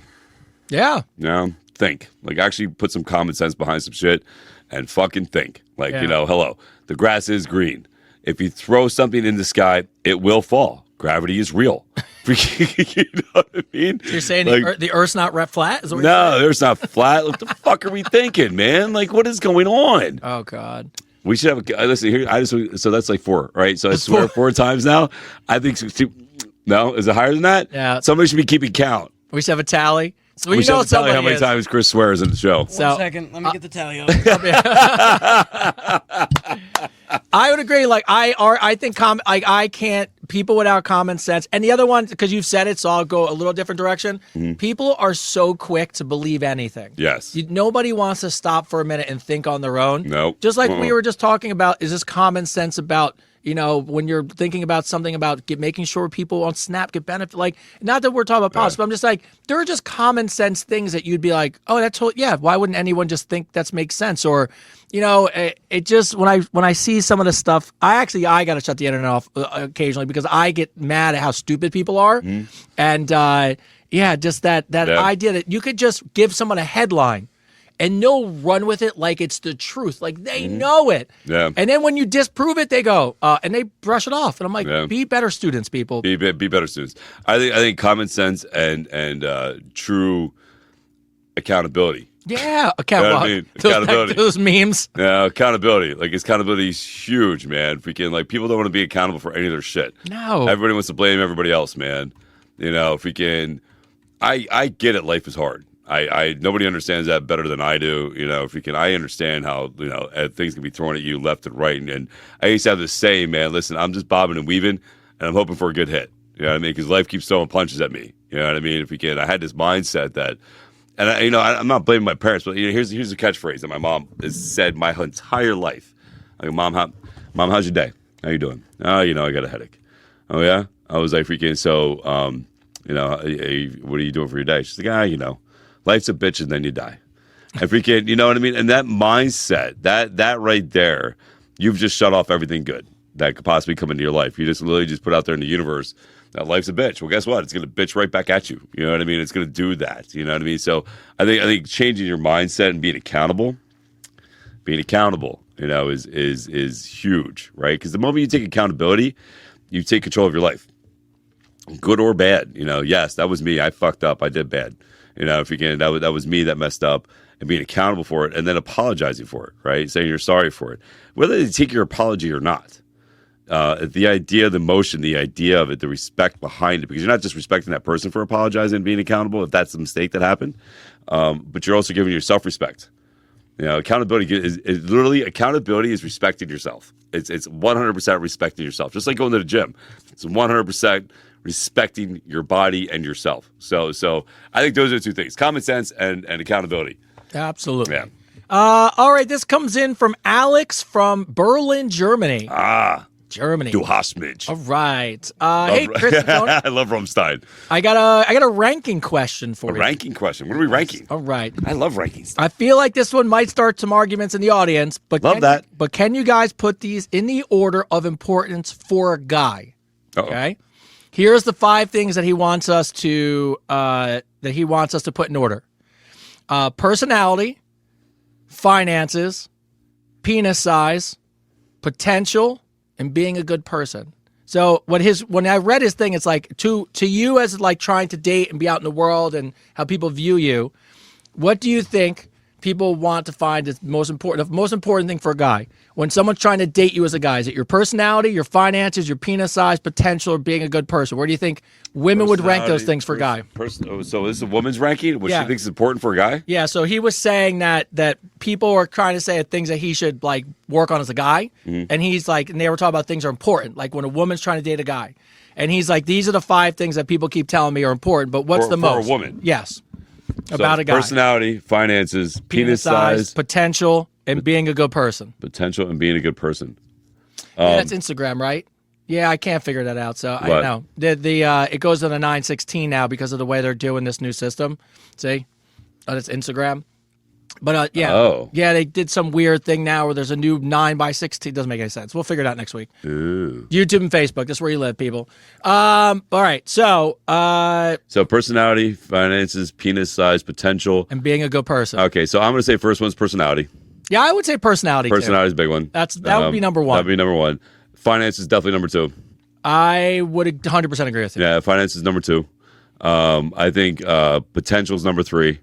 Yeah. You know, think. Like, actually put some common sense behind some shit and fucking think. Like, you know, hello. The grass is green. If you throw something in the sky, it will fall. Gravity is real. You know what I mean? You're saying like, the Earth's not flat? Is that what no, the Earth's not flat. What the fuck are we thinking, man? Like, what is going on? Oh God. We should have a listen here. So that's like 4, right? So I swear 4 times now. I think no, is it higher than that? Yeah. Somebody should be keeping count. We should have a tally. So We should have to tell you how many is. times Chris swears in the show. So- One second, let me get the tally up. I would agree. Like I think I can't. People without common sense, and the other one, because you've said it, so I'll go a little different direction. People are so quick to believe anything. Yes. Nobody wants to stop for a minute and think on their own. Nope. Just like we were just talking about, is this common sense about, you know, when you're thinking about something about making sure people on Snap get benefit? Like, not that we're talking about politics, but I'm just like, there are just common sense things that you'd be like, oh, that's yeah. Why wouldn't anyone just think that makes sense? Or, you know, it just when I see some of the stuff, I got to shut the internet off occasionally because I get mad at how stupid people are, and just that idea that you could just give someone a headline and they'll run with it like it's the truth, like they know it. Yeah. And then when you disprove it, they go and they brush it off, and I'm like, be better students, people. Be better students. I think common sense and true accountability. Yeah, You know what I mean? Accountability. Those memes. Yeah, accountability. Like, accountability is huge, man. Freaking, like, people don't want to be accountable for any of their shit. No. Everybody wants to blame everybody else, man. You know, freaking, I get it. Life is hard. I nobody understands that better than I do. You know, freaking, I understand how, you know, things can be thrown at you left and right. And I used to have this saying, man, listen, I'm just bobbing and weaving, and I'm hoping for a good hit. You know what I mean? Because life keeps throwing punches at me. You know what I mean? If we can, I had this mindset that, and I'm not blaming my parents, but here's a catchphrase that my mom has said my entire life. I go, Mom, how's your day? How you doing? Oh, you know, I got a headache. Oh yeah? I was like, freaking, so, you know, what are you doing for your day? She's like, you know, life's a bitch and then you die. And freaking, you know what I mean? And that mindset, that right there, you've just shut off everything good that could possibly come into your life. You just literally just put out there in the universe that life's a bitch. Well, guess what? It's going to bitch right back at you. You know what I mean? It's going to do that. You know what I mean? So I think changing your mindset and being accountable, you know, is huge, right? Because the moment you take accountability, you take control of your life, good or bad. You know, yes, that was me. I fucked up. I did bad. You know, if you can, that was me that messed up, and being accountable for it, and then apologizing for it, right? Saying you're sorry for it, whether they take your apology or not. The idea, the emotion, the idea of it, the respect behind it, because you're not just respecting that person for apologizing and being accountable if that's the mistake that happened, but you're also giving yourself respect. You know, accountability is literally accountability is respecting yourself. It's 100% respecting yourself, just like going to the gym. It's 100% respecting your body and yourself. So I think those are the two things: common sense and accountability. Absolutely. Yeah. All right, this comes in from Alex from Berlin, Germany. Germany. Du hast mich. All right. Hey, Chris and Tony, I love Rammstein. I got a ranking question for you. Ranking question. What are we ranking? All right. I love rankings. I feel like this one might start some arguments in the audience, but But can you guys put these in the order of importance for a guy? Uh-oh. Okay. Here's the 5 things that he wants us to put in order: personality, finances, penis size, potential, and being a good person. So when I read his thing, it's like to you as like trying to date and be out in the world and how people view you. What do you think people want to find is the most important thing for a guy when someone's trying to date you as a guy? Is it your personality, your finances, your penis size, potential, or being a good person? Where do you think women would rank those things for a guy? So this is a woman's ranking? What she thinks is important for a guy? Yeah, so he was saying that people are trying to say things that he should like work on as a guy. And he's like, and they were talking about things are important, like when a woman's trying to date a guy. And he's like, these are the 5 things that people keep telling me are important, but what's the most? For a woman? Yes. about a guy. Personality, finances, penis size, potential, and being a good person. potential, and being a good person. Yeah, that's Instagram, right? Yeah, I can't figure that out. So I What? know it goes to the 916 now because of the way they're doing this new system. See, it's Instagram. But yeah, Oh. yeah, they did some weird thing now where there's a new 9x16. Doesn't make any sense. We'll figure it out next week. Ooh. YouTube and Facebook. That's where you live, people. All right. So So personality, finances, penis size, potential. and being a good person. Okay, so I'm going to say first one's personality. Yeah, I would say personality. Too. Personality is a big one. That would be number one. That would be number one. Finance is definitely number two. I would 100% agree with you. Yeah, finance is number two. I think potential is number three.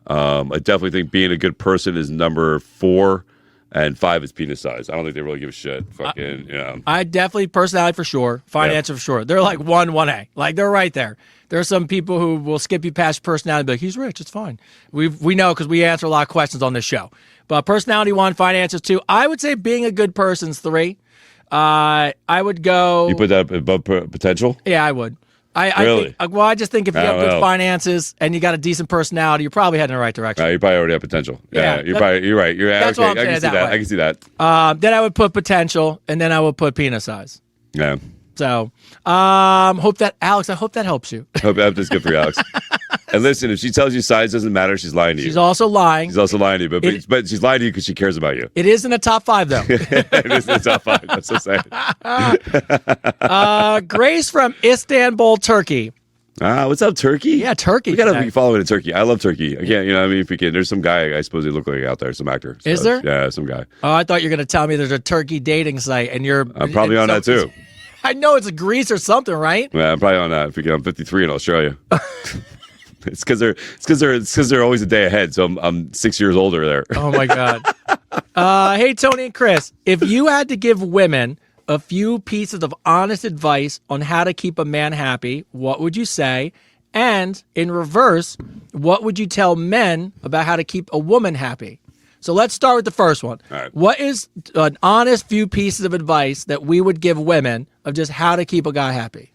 I definitely think being a good person is number four, and five is penis size. I don't think they really give a shit. Fucking, I definitely personality for sure, finance for sure. They're like 1A, like they're right there. There are some people who will skip you past personality, and be like he's rich, it's fine. We know because we answer a lot of questions on this show. But personality 1, finances 2. I would say being a good person's 3. I would go. You put that above potential? Yeah, I would. I Really? think, I just think if you have good Well. finances and you got a decent personality, you're probably heading in the right direction. You probably already have potential. Yeah, You're right. that's Okay, what I'm saying I can see that that. way. I can see that. Then I would put potential, and then I would put penis size. Yeah. So, hope that Alex. I hope that helps you. Hope that's good for you, Alex. And listen, if she tells you size doesn't matter, she's lying to you. She's also lying. She's also lying to you, but she's lying to you because she cares about you. It is in the top 5 though. It is the top 5. That's so sad. Grace from Istanbul, Turkey. What's up, Turkey? Yeah, Turkey. We gotta today. be following in Turkey. I love Turkey. I can't, I mean, if we can, there's some guy I suppose they look like out there, some actor. Is there? Yeah, some guy. Oh, I thought you were going to tell me there's a Turkey dating site, and you're. I'm probably on that too. I know it's Greece or something, right? Yeah, I'm probably on that. If we get, I'm 53 in Australia. It's because they're always a day ahead. So I'm 6 years older there. Oh my God. Hey, Tony and Chris, if you had to give women a few pieces of honest advice on how to keep a man happy, what would you say? And in reverse, what would you tell men about how to keep a woman happy? So let's start with the first one. All right. What is an honest few pieces of advice that we would give women of just how to keep a guy happy?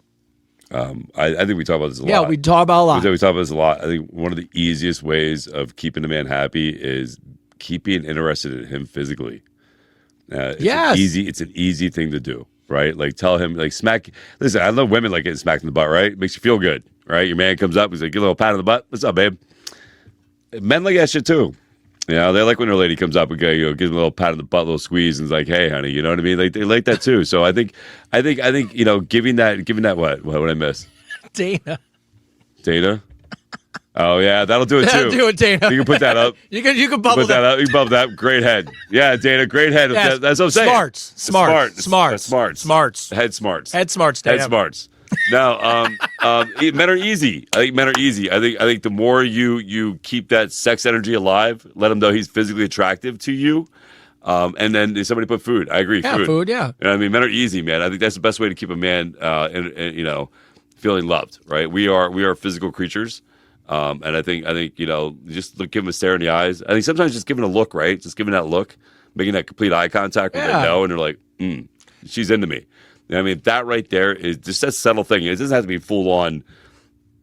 I think we talk about this a lot. Yeah, we talk about a lot. We talk about this a lot. I think one of the easiest ways of keeping a man happy is keeping interested in him physically. Yes. It's an easy thing to do, right? Like tell him, like smack. Listen, I love women like getting smacked in the butt, right? It makes you feel good, right? Your man comes up, he's like, give a little pat on the butt. What's up, babe? Men like that shit too. You know, they like when their lady comes up and go, give them a little pat on the butt, a little squeeze, and it's like, hey, honey, you know what I mean? Like they like that too. So I think, giving that what I miss? Dana. Oh yeah, that'll do it too. Do it, Dana. You can put that up. You can bubble Put that up. You can bubble that. Great head. Yeah, Dana, great head. Yes. That's what I'm saying. Smarts. Head smarts. Head smarts, Dana. Head smarts. Now, men are easy. I think men are easy. I think the more you keep that sex energy alive, let him know he's physically attractive to you, and then somebody put food. I agree. Yeah, food. Yeah. You know what I mean, men are easy, man. I think that's the best way to keep a man, feeling loved. Right? We are physical creatures, and I think just give him a stare in the eyes. I think sometimes just giving a look, right? Just giving that look, making that complete eye contact when they know, and they're like, she's into me. I mean, that right there is just that subtle thing. It doesn't have to be full on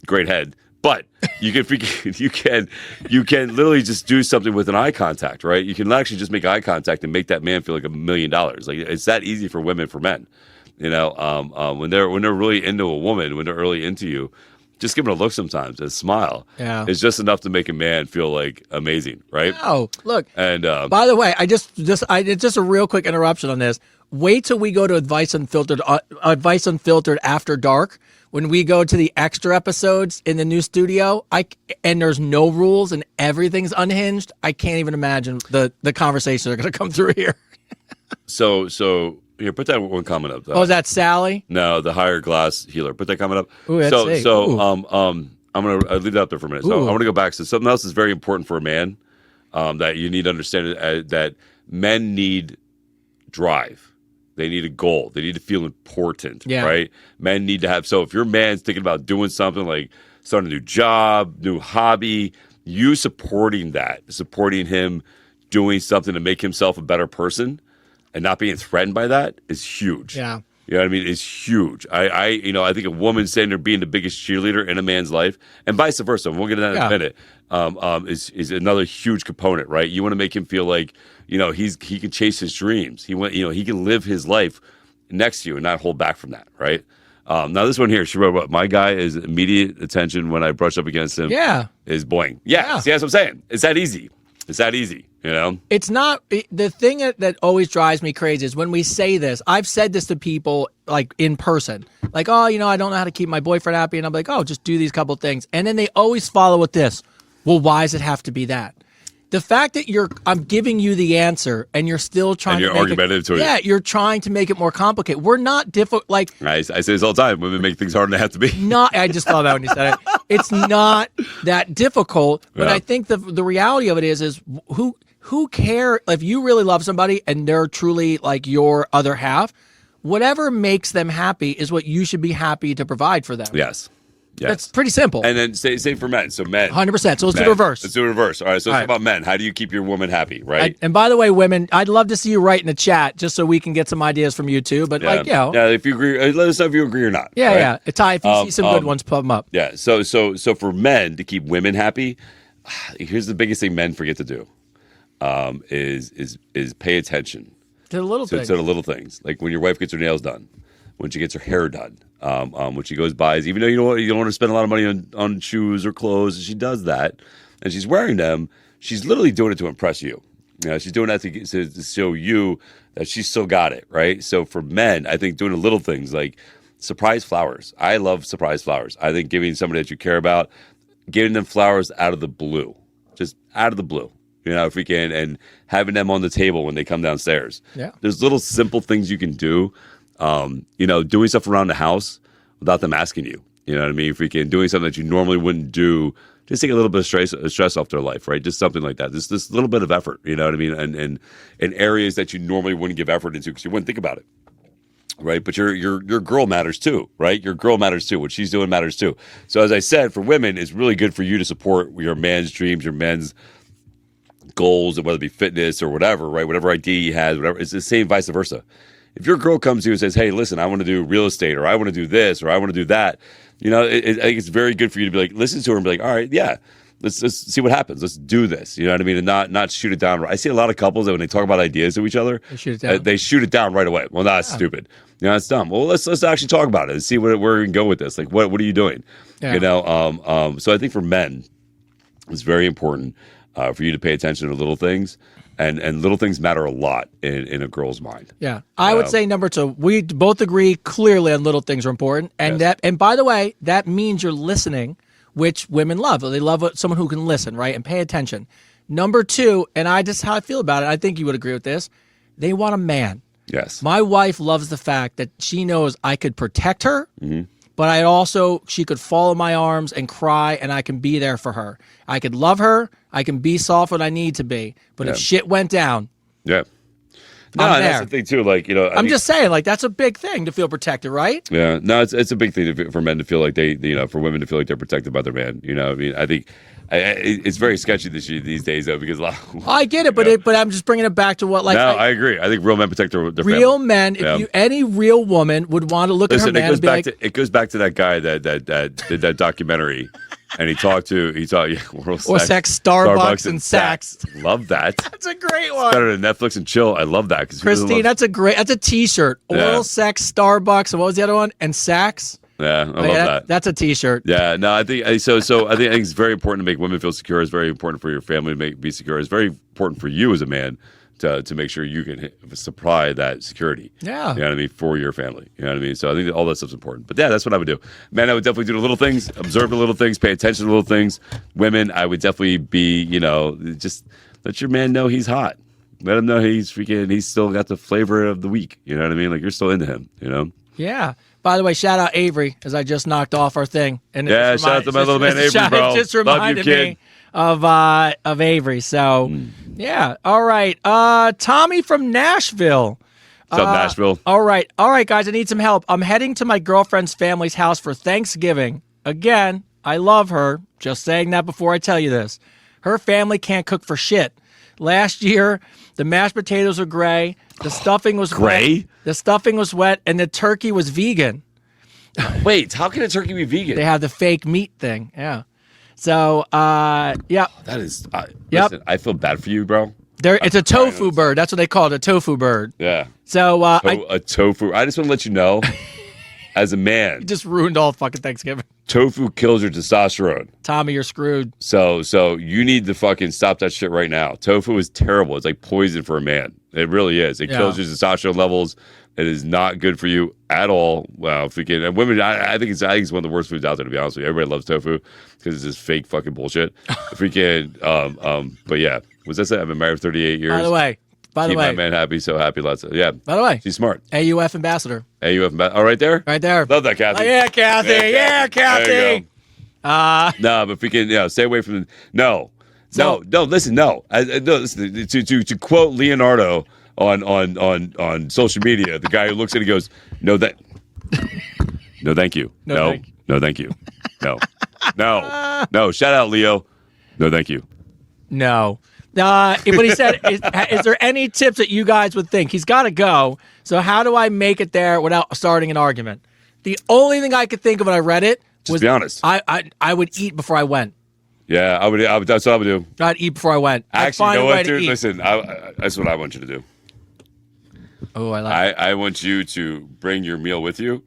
great head, but you can literally just do something with an eye contact, right? You can actually just make eye contact and make that man feel like $1 million. Like it's that easy for women, for men. When they're really into a woman, when they're really into you, just give them a look sometimes, a smile. Yeah. It's just enough to make a man feel like amazing, right? Oh, look. And by the way, it's just a real quick interruption on this. Wait till we go to Advice Unfiltered After Dark. When we go to the extra episodes in the new studio, and there's no rules and everything's unhinged, I can't even imagine the conversations that are going to come through here. So here, put that one comment up. Oh, is that Sally? No, the higher glass healer. Put that comment up. Ooh, let's see. Ooh. I'm gonna leave that up there for a minute. So I want to go back to something else that's very important for a man, that you need to understand that men need drive. They need a goal. They need to feel important, right? Men need to have. So if your man's thinking about doing something like starting a new job, new hobby, you supporting him doing something to make himself a better person and not being threatened by that is huge. Yeah. You know what I mean? Is huge. I think a woman standing there being the biggest cheerleader in a man's life, and vice versa. We'll get to that in a minute. Is another huge component, right? You want to make him feel like he can chase his dreams. He can live his life next to you and not hold back from that, right? Now this one here, she wrote, "What my guy is immediate attention when I brush up against him." Yeah, is boing. Yeah. See, that's what I'm saying. It's that easy. It's that easy. It's not the thing that always drives me crazy is when we say this. I've said this to people like in person, like, oh, I don't know how to keep my boyfriend happy, and I'm like, oh, just do these couple things, and then they always follow with this. Well, why does it have to be that? The fact that I'm giving you the answer and you're still trying to make it, yeah, you're trying to make it more complicated. We're not difficult. Like I say this all the time. Women make things harder than they have to be. I just thought that when you said it. It's not that difficult. But I think the reality of it is who care if you really love somebody and they're truly like your other half. Whatever makes them happy is what you should be happy to provide for them. Yes. That's pretty simple. And then say for men. So men. 100%. So let's do the reverse. Let's do the reverse. All right. So let's talk about men. How do you keep your woman happy, right? And by the way, women, I'd love to see you write in the chat just so we can get some ideas from you too. But yeah, if you agree, let us know if you agree or not. Yeah, right? yeah. Ty, if you see some good ones, put them up. Yeah. So for men to keep women happy, here's the biggest thing men forget to do, is pay attention to the little things. To the little things, like when your wife gets her nails done, when she gets her hair done. When she goes buys, even though you don't want to spend a lot of money on shoes or clothes, and she does that, and she's wearing them, she's literally doing it to impress you. She's doing that to show you that she's still got it, right? So for men, I think doing the little things like surprise flowers. I love surprise flowers. I think giving somebody that you care about, giving them flowers out of the blue, just out of the blue. If we can, and having them on the table when they come downstairs. Yeah, there's little simple things you can do. Doing stuff around the house without them asking you. You know what I mean? If we can, doing something that you normally wouldn't do, just take a little bit of stress off their life, right? Just something like that. Just this little bit of effort, you know what I mean? And in areas that you normally wouldn't give effort into because you wouldn't think about it, right? But your girl matters too, right? Your girl matters too. What she's doing matters too. So as I said, for women, it's really good for you to support your man's dreams, your men's goals, and whether it be fitness or whatever, right? Whatever idea he has, whatever. It's the same vice versa. If your girl comes to you and says, hey, listen, I want to do real estate, or I want to do this, or I want to do that, I think it's very good for you to be like, listen to her and be like, all right, yeah, let's see what happens. Let's do this. You know what I mean? And not shoot it down. I see a lot of couples that when they talk about ideas to each other, they shoot it down right away. Well, that's stupid. That's dumb. Well, let's actually talk about it and see where we can go with this. Like, what are you doing? Yeah. So I think for men, it's very important for you to pay attention to little things. And little things matter a lot in a girl's mind. Yeah. I would say number 2, we both agree clearly on little things are important. And and by the way, that means you're listening, which women love. They love someone who can listen, right? And pay attention. Number 2, and how I feel about it, I think you would agree with this. They want a man. Yes. My wife loves the fact that she knows I could protect her, but she could fall in my arms and cry, and I can be there for her. I could love her. I can be soft when I need to be. But if shit went down, no, that's the thing too. Like I'm just saying, like that's a big thing to feel protected, right? Yeah, no, it's a big thing for men to feel like for women to feel like they're protected by their man. I mean, I think it's very sketchy these days though because I get it, but I'm just bringing it back to what I agree. I think real men protect their real family. Men. Any real woman would want to look at her man and be like, it goes back to that guy that did that documentary. And he talked or sex, Starbucks, and Saks. Love that. That's a great one. It's better than Netflix and chill. I love that. Christine, that's a T-shirt. Oral sex, Starbucks, and what was the other one? And Saks. Yeah, I love that. That's a T-shirt. Yeah, no, I think so. I think it's very important to make women feel secure. It's very important for your family to be secure. It's very important for you as a man to make sure you can supply that security. Yeah. You know what I mean? For your family. You know what I mean? So I think that all that stuff's important. But yeah, that's what I would do. Man, I would definitely do the little things, observe the little things, pay attention to the little things. Women, I would definitely be, just let your man know he's hot. Let him know he's still got the flavor of the week. You know what I mean? Like you're still into him, Yeah. By the way, shout out Avery, as I just knocked off our thing. And shout out to my little man Avery, bro. It just reminded me of Avery. So, yeah. All right. Tommy from Nashville. What's up, Nashville? All right, guys. I need some help. I'm heading to my girlfriend's family's house for Thanksgiving. Again, I love her. Just saying that before I tell you this. Her family can't cook for shit. Last year, the mashed potatoes are gray. The stuffing was Gray? wet. The stuffing was wet, and the turkey was vegan. Wait, how can a turkey be vegan? They have the fake meat thing. Yeah. So, yeah. That is. Yep. Listen, I feel bad for you, bro. It's a tofu bird. That's what they call it, a tofu bird. Yeah. So, A tofu. I just want to let you know, as a man, just ruined all fucking Thanksgiving. tofu kills your testosterone. Tommy, you're screwed. So you need to fucking stop that shit right now. Tofu is terrible. It's like poison for a man. It really is. It kills your testosterone levels. It is not good for you at all. Well, freaking and women. I think it's one of the worst foods out there. To be honest with you, everybody loves tofu because it's just fake fucking bullshit. Freaking. But yeah, was that? I've been married for 38 years. By the Keep way, my man happy. So happy. Lots of yeah. By the way, She's smart. AUF ambassador. AUF. Oh, right there. Right there. Love that, Kathy. Oh, yeah, Kathy. Yeah, Kathy. There you go. No, but freaking stay away from the no. Listen, no. Listen, to quote Leonardo on social media, the guy who looks at it goes, no, thank you. No, thank you. No. Shout out, Leo. No, thank you. No. But he said, is there any tips that you guys would think? He's got to go. So how do I make it there without starting an argument? The only thing I could think of when I read it was, just be honest. I would eat before I went. Yeah, I would. That's what I would do. I'd eat before I went. Actually, you know what, dude? Listen, that's what I want you to do. Oh, I like it. I want you to bring your meal with you.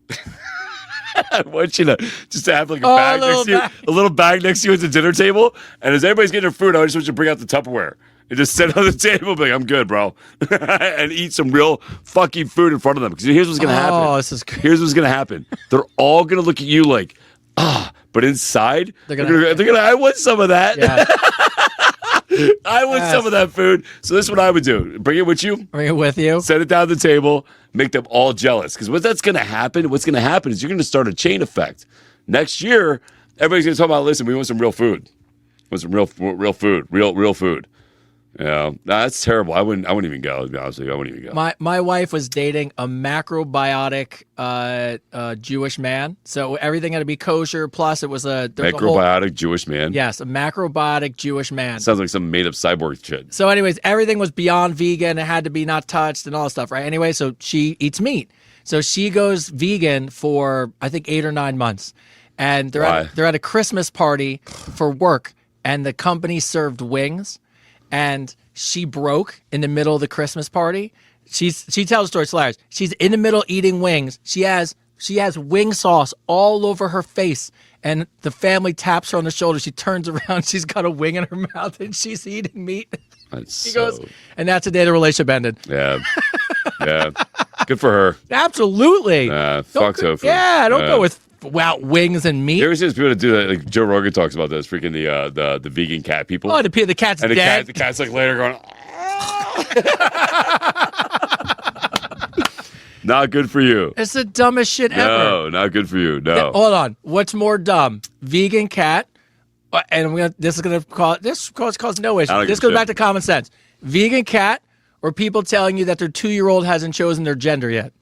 I want you to just have like a bag next to you, a little bag next to you at the dinner table. And as everybody's getting their food, I just want you to bring out the Tupperware and just sit on the table, be like, I'm good, bro, and eat some real fucking food in front of them. Because here's what's gonna happen. Oh, this is good. Here's what's gonna happen. They're all gonna look at you like, but inside they're gonna. I want some of that. Yeah. I want some of that food. So this is what I would do. Bring it with you. Bring it with you. Set it down the table. Make them all jealous. Because what's going to happen is you're going to start a chain effect. Next year, everybody's going to talk about, listen, we want some real food. We want some real food. Real food. Yeah, that's terrible. I wouldn't even go, to be honest with you. I wouldn't even go. My wife was dating a macrobiotic Jewish man, so everything had to be kosher. Plus, it was macrobiotic Jewish man. Yes, a macrobiotic Jewish man. Sounds like some made up cyborg shit. So, anyways, everything was beyond vegan. It had to be not touched and all that stuff, right? Anyway, so she eats meat. So she goes vegan for I think 8 or 9 months, and they're at a Christmas party for work, and the company served wings. And she broke in the middle of the Christmas party. She tells a story. It's hilarious. She's in the middle eating wings. She has wing sauce all over her face. And the family taps her on the shoulder. She turns around. She's got a wing in her mouth, and she's eating meat. She goes, and that's the day the relationship ended. Yeah. Yeah. Good for her. Absolutely. Fuck tofu. Yeah, don't go with wings and meat. You ever see those people that do that? Like Joe Rogan talks about this. Freaking the vegan cat people. Oh, the cat's and dead. The cat's like later going. Not good for you. It's the dumbest shit ever. No, not good for you. No. Hold on. What's more dumb? Vegan cat, and this is gonna cause no issue. This goes back to common sense. Vegan cat, or people telling you that their 2-year-old hasn't chosen their gender yet.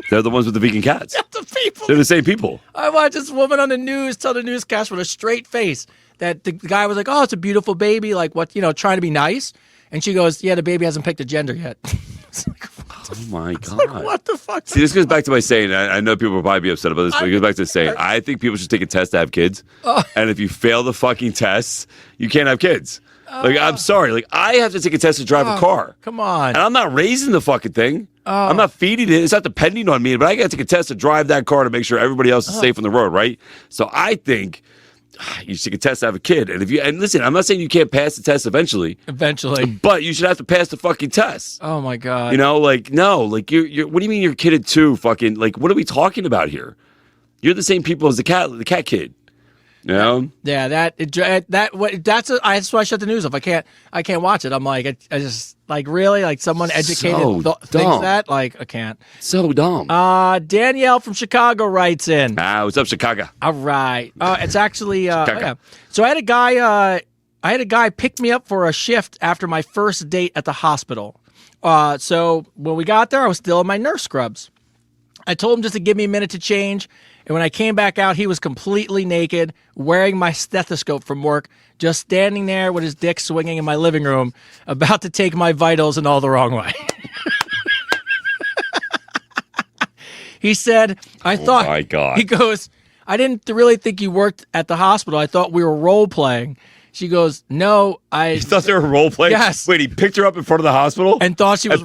They're the ones with the vegan cats. The people. They're the same people. I watched this woman on the news tell the newscast with a straight face that the guy was like, "Oh, it's a beautiful baby," like what, trying to be nice, and she goes, "Yeah, the baby hasn't picked a gender yet." It's like, oh my God. Like, what the fuck? See, this goes back to my saying, I know people will probably be upset about this, but it goes back to saying, I think people should take a test to have kids. And if you fail the fucking tests, you can't have kids. Like, I'm sorry. Like, I have to take a test to drive a car. Come on. And I'm not raising the fucking thing. I'm not feeding it. It's not depending on me, but I got to take a test to drive that car to make sure everybody else is safe on the road, right? So I think you should take a test to have a kid. And listen, I'm not saying you can't pass the test eventually, but you should have to pass the fucking test. Oh my God. No, like what do you mean you're a kid at 2? Fucking, like, what are we talking about here? You're the same people as the cat kid. You know? Yeah, that's why I shut the news off. I can't watch it. I'm like, I just like, really, like, someone educated thinks that, like, I can't. So dumb. Danielle from Chicago writes in. What's up, Chicago? All right. It's actually yeah. So I had a guy pick me up for a shift after my first date at the hospital. So when we got there, I was still in my nurse scrubs. I told him just to give me a minute to change, And when I came back out, he was completely naked, wearing my stethoscope from work, just standing there with his dick swinging in my living room, about to take my vitals in all the wrong way. He said, I thought, my God. He goes, I didn't really think you worked at the hospital. I thought we were role playing. She goes, no, I You thought they were role playing? Yes. Wait, he picked her up in front of the hospital? and thought she was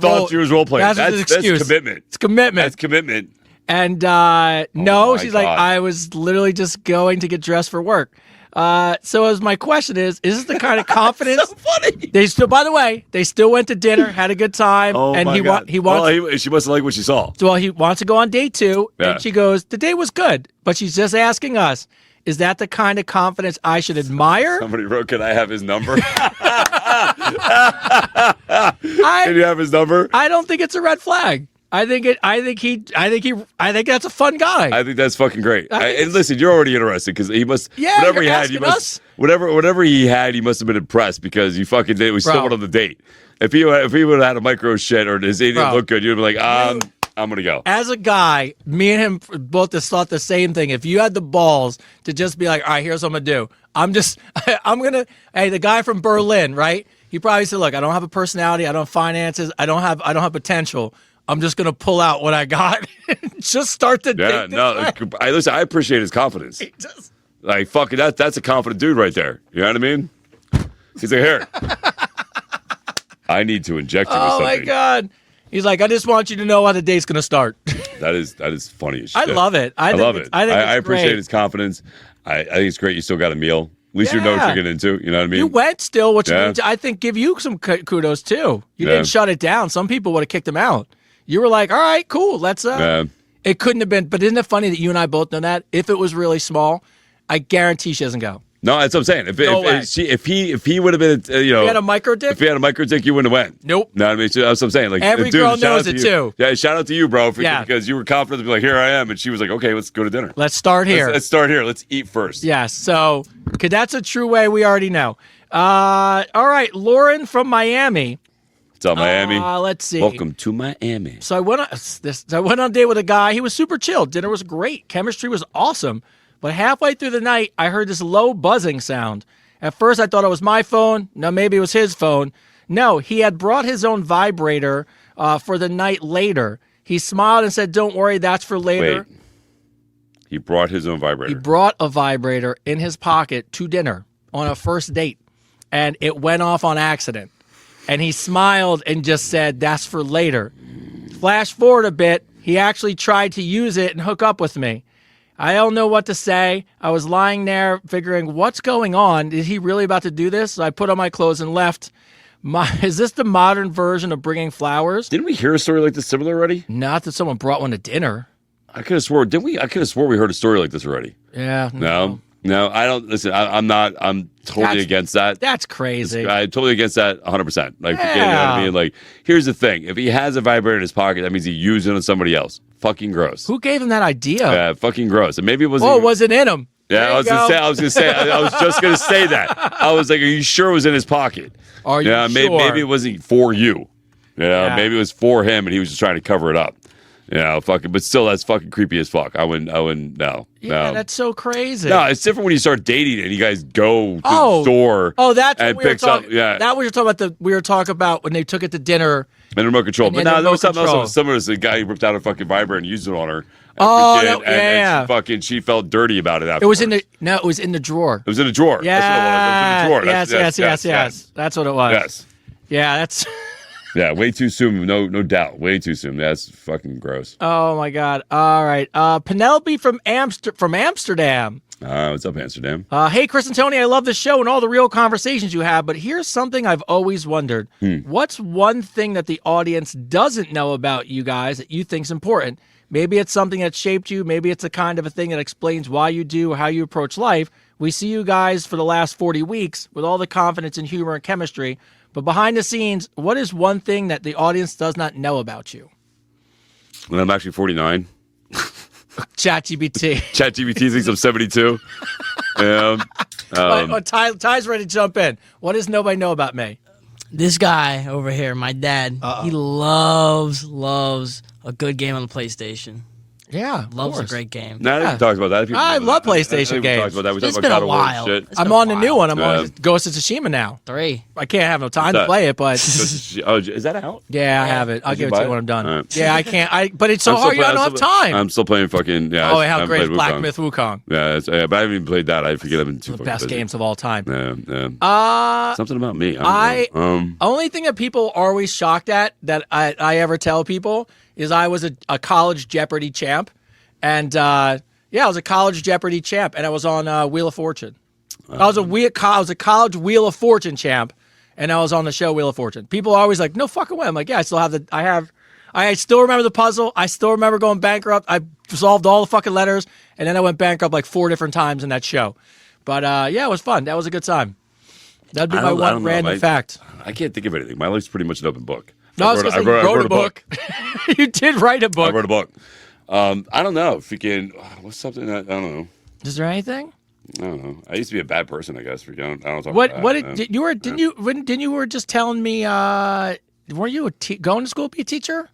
role playing. That's his excuse. That's commitment. It's commitment. That's commitment. And no, my she's like, God. I was literally just going to get dressed for work. So as my question is this the kind of confidence? So funny. They still, by the way, they still went to dinner, had a good time, Oh and my God. he wants. Well, she must have liked what she saw. Well, he wants to go on date 2, Yeah. and she goes, the date was good, but she's just asking us, is that the kind of confidence I should admire? Somebody wrote, "Can I have his number?" Can I you have his number? I don't think it's a red flag. I think that's a fun guy. I think that's fucking great. I think And listen, you're already interested because he must. Yeah, whatever you're he had, he asking must. us. Whatever he had, he must have been impressed because you fucking did. We still Bro. went on the date. If he would have had a micro shit or his didn't Bro. look good, you'd be like, I'm gonna go. As a guy, me and him both just thought the same thing. If you had the balls to just be like, all right, here's what I'm gonna do. Hey, the guy from Berlin, right? He probably said, look, I don't have a personality, I don't have finances, I don't have potential. I'm just gonna pull out what I got. Just start the Yeah, date. no. Listen, I appreciate his confidence. Like, fucking, that's a confident dude right there. You know what I mean? He's like, here. I need to inject you with Oh something. my God. He's like, I just want you to know how the date's gonna start. That is funny as I shit. love it. I think love it's- it. I think it's appreciate great. his confidence. I think it's great you still got a meal. At least you know what Yeah. you're getting into. You know what I mean? You went still, which Yeah. I think give you some kudos too. You Yeah. didn't shut it down. Some people would have kicked him out. You were like, all right, cool. Let's. Yeah. It couldn't have been. But isn't it funny that you and I both know that? If it was really small, I guarantee she doesn't go. No, that's what I'm saying. No way. If he would have been, If you had a micro dick, if he had a micro dick, you wouldn't have went. Nope. No, I mean, so that's what I'm saying. Like Every dude, girl shout knows out to it you. too. Yeah, shout out to you, bro, Yeah. because you were confident to be like, here I am, and she was like, okay, let's go to dinner. let's start here. Let's start here. Let's eat first. Yes. So, 'cause that's a true way. We already know. All right, Lauren from Miami. What's up, Miami? Let's see. Welcome to Miami. So I went on a date with a guy. He was super chill. Dinner was great. Chemistry was awesome. But halfway through the night, I heard this low buzzing sound. At first, I thought it was my phone. No, maybe it was his phone. No, he had brought his own vibrator for the night later. He smiled and said, "Don't worry, that's for later." Wait. He brought his own vibrator. He brought a vibrator in his pocket to dinner on a first date, and it went off on accident. And he smiled and just said, "That's for later." Flash forward a bit, he actually tried to use it and hook up with me. I don't know what to say. I was lying there figuring, what's going on? Is he really about to do this? So I put on my clothes and left. Is this the modern version of bringing flowers? Didn't we hear a story like this similar already? Not that someone brought one to dinner. I could have swore. Didn't we? I could have swore we heard a story like this already. Yeah. No, I don't. Listen, I'm not. I'm totally That's- against that. That's crazy. I'm totally against that 100%. Like, you know what Yeah. I mean? Like, here's the thing. If he has a vibrator in his pocket, that means he used it on somebody else. Fucking gross. Who gave him that idea? Yeah, fucking gross. And maybe it wasn't. Oh, it even- wasn't in him. Yeah, There I you was gonna go. say. I was gonna say. I was just gonna say that. I was like, "Are you sure it was in his pocket?" Are you Yeah, sure? maybe it wasn't for you. Yeah. Maybe it was for him, and he was just trying to cover it up. Fucking. But still, that's fucking creepy as fuck. I wouldn't. No. Yeah, no. that's so crazy. No, it's different when you start dating and you guys go to Oh. the store. Oh, that's and what we were picks up. talking. Yeah, That we were talking about. We were talking about when they took it to dinner. and remote control. And But then no, there was remote something else control. that was similar. To the guy who ripped out a fucking vibrator and used it on her. Oh, and, yeah. and she felt dirty about it afterwards. It was in the it was in the drawer. It was in a drawer. Yeah. That's what it was. It was in the drawer. Yes. That's what it was. Yes. Yeah, that's. Yeah, way too soon. No doubt. Way too soon. That's fucking gross. Oh my God. All right. Penelope from Amsterdam. What's up, Amsterdam? Hey, Chris and Tony, I love the show and all the real conversations you have, but here's something I've always wondered. What's one thing that the audience doesn't know about you guys that you think's important? Maybe it's something that shaped you. Maybe it's a kind of a thing that explains why you do or how you approach life. We see you guys for the last 40 weeks with all the confidence and humor and chemistry. But behind the scenes, what is one thing that the audience does not know about you? And I'm actually 49. ChatGPT. ChatGPT thinks I'm 72. Ty's ready to jump in. What does nobody know about me? This guy over here, my dad, he loves a good game on the PlayStation. Yeah, of Love's a course. great game. Now Yeah. that we talked about that. People I know love that. PlayStation We talked games. about that. We talked It's about been God a of War and while. shit. It's I'm been a on the new while. one. I'm Yeah. on Ghost of Tsushima now. 3. I can't have no time to that? play it, but Oh, is that out? yeah, I have it. I'll Did give you it to buy you it? when I'm done. All right. Yeah, I can't. But it's so I'm still hard. I play- don't I'm have still- time. I'm still playing fucking. Yeah, Oh, I how haven't great is played Black Wukong. Myth Wukong? Yeah, but I haven't even played that. I forget I've been too The fucking best busy. games of all time. Yeah. Something about me. I don't know. Only thing that people are always shocked at that I ever tell people is I was a college Jeopardy champ, and I was a college Jeopardy champ, and I was on Wheel of Fortune. I was a college Wheel of Fortune champ, and I was on the show Wheel of Fortune. People are always like, "No fucking way!" I'm like, "Yeah, I still remember the puzzle. I still remember going bankrupt. I solved all the fucking letters, and then I went bankrupt like 4 different times in that show." But it was fun. That was a good time. That'd be I my don't one know. random fact. I can't think of anything. My life's pretty much an open book. No, I was going to say you wrote a book. You did write a I book. wrote a book. I don't know. Freaking, what's something that I don't know. Is there anything? I don't know. I used to be a bad person, I guess. I don't talk What? about What that, did you were? Didn't you were just telling me? Were you going to school to be a teacher?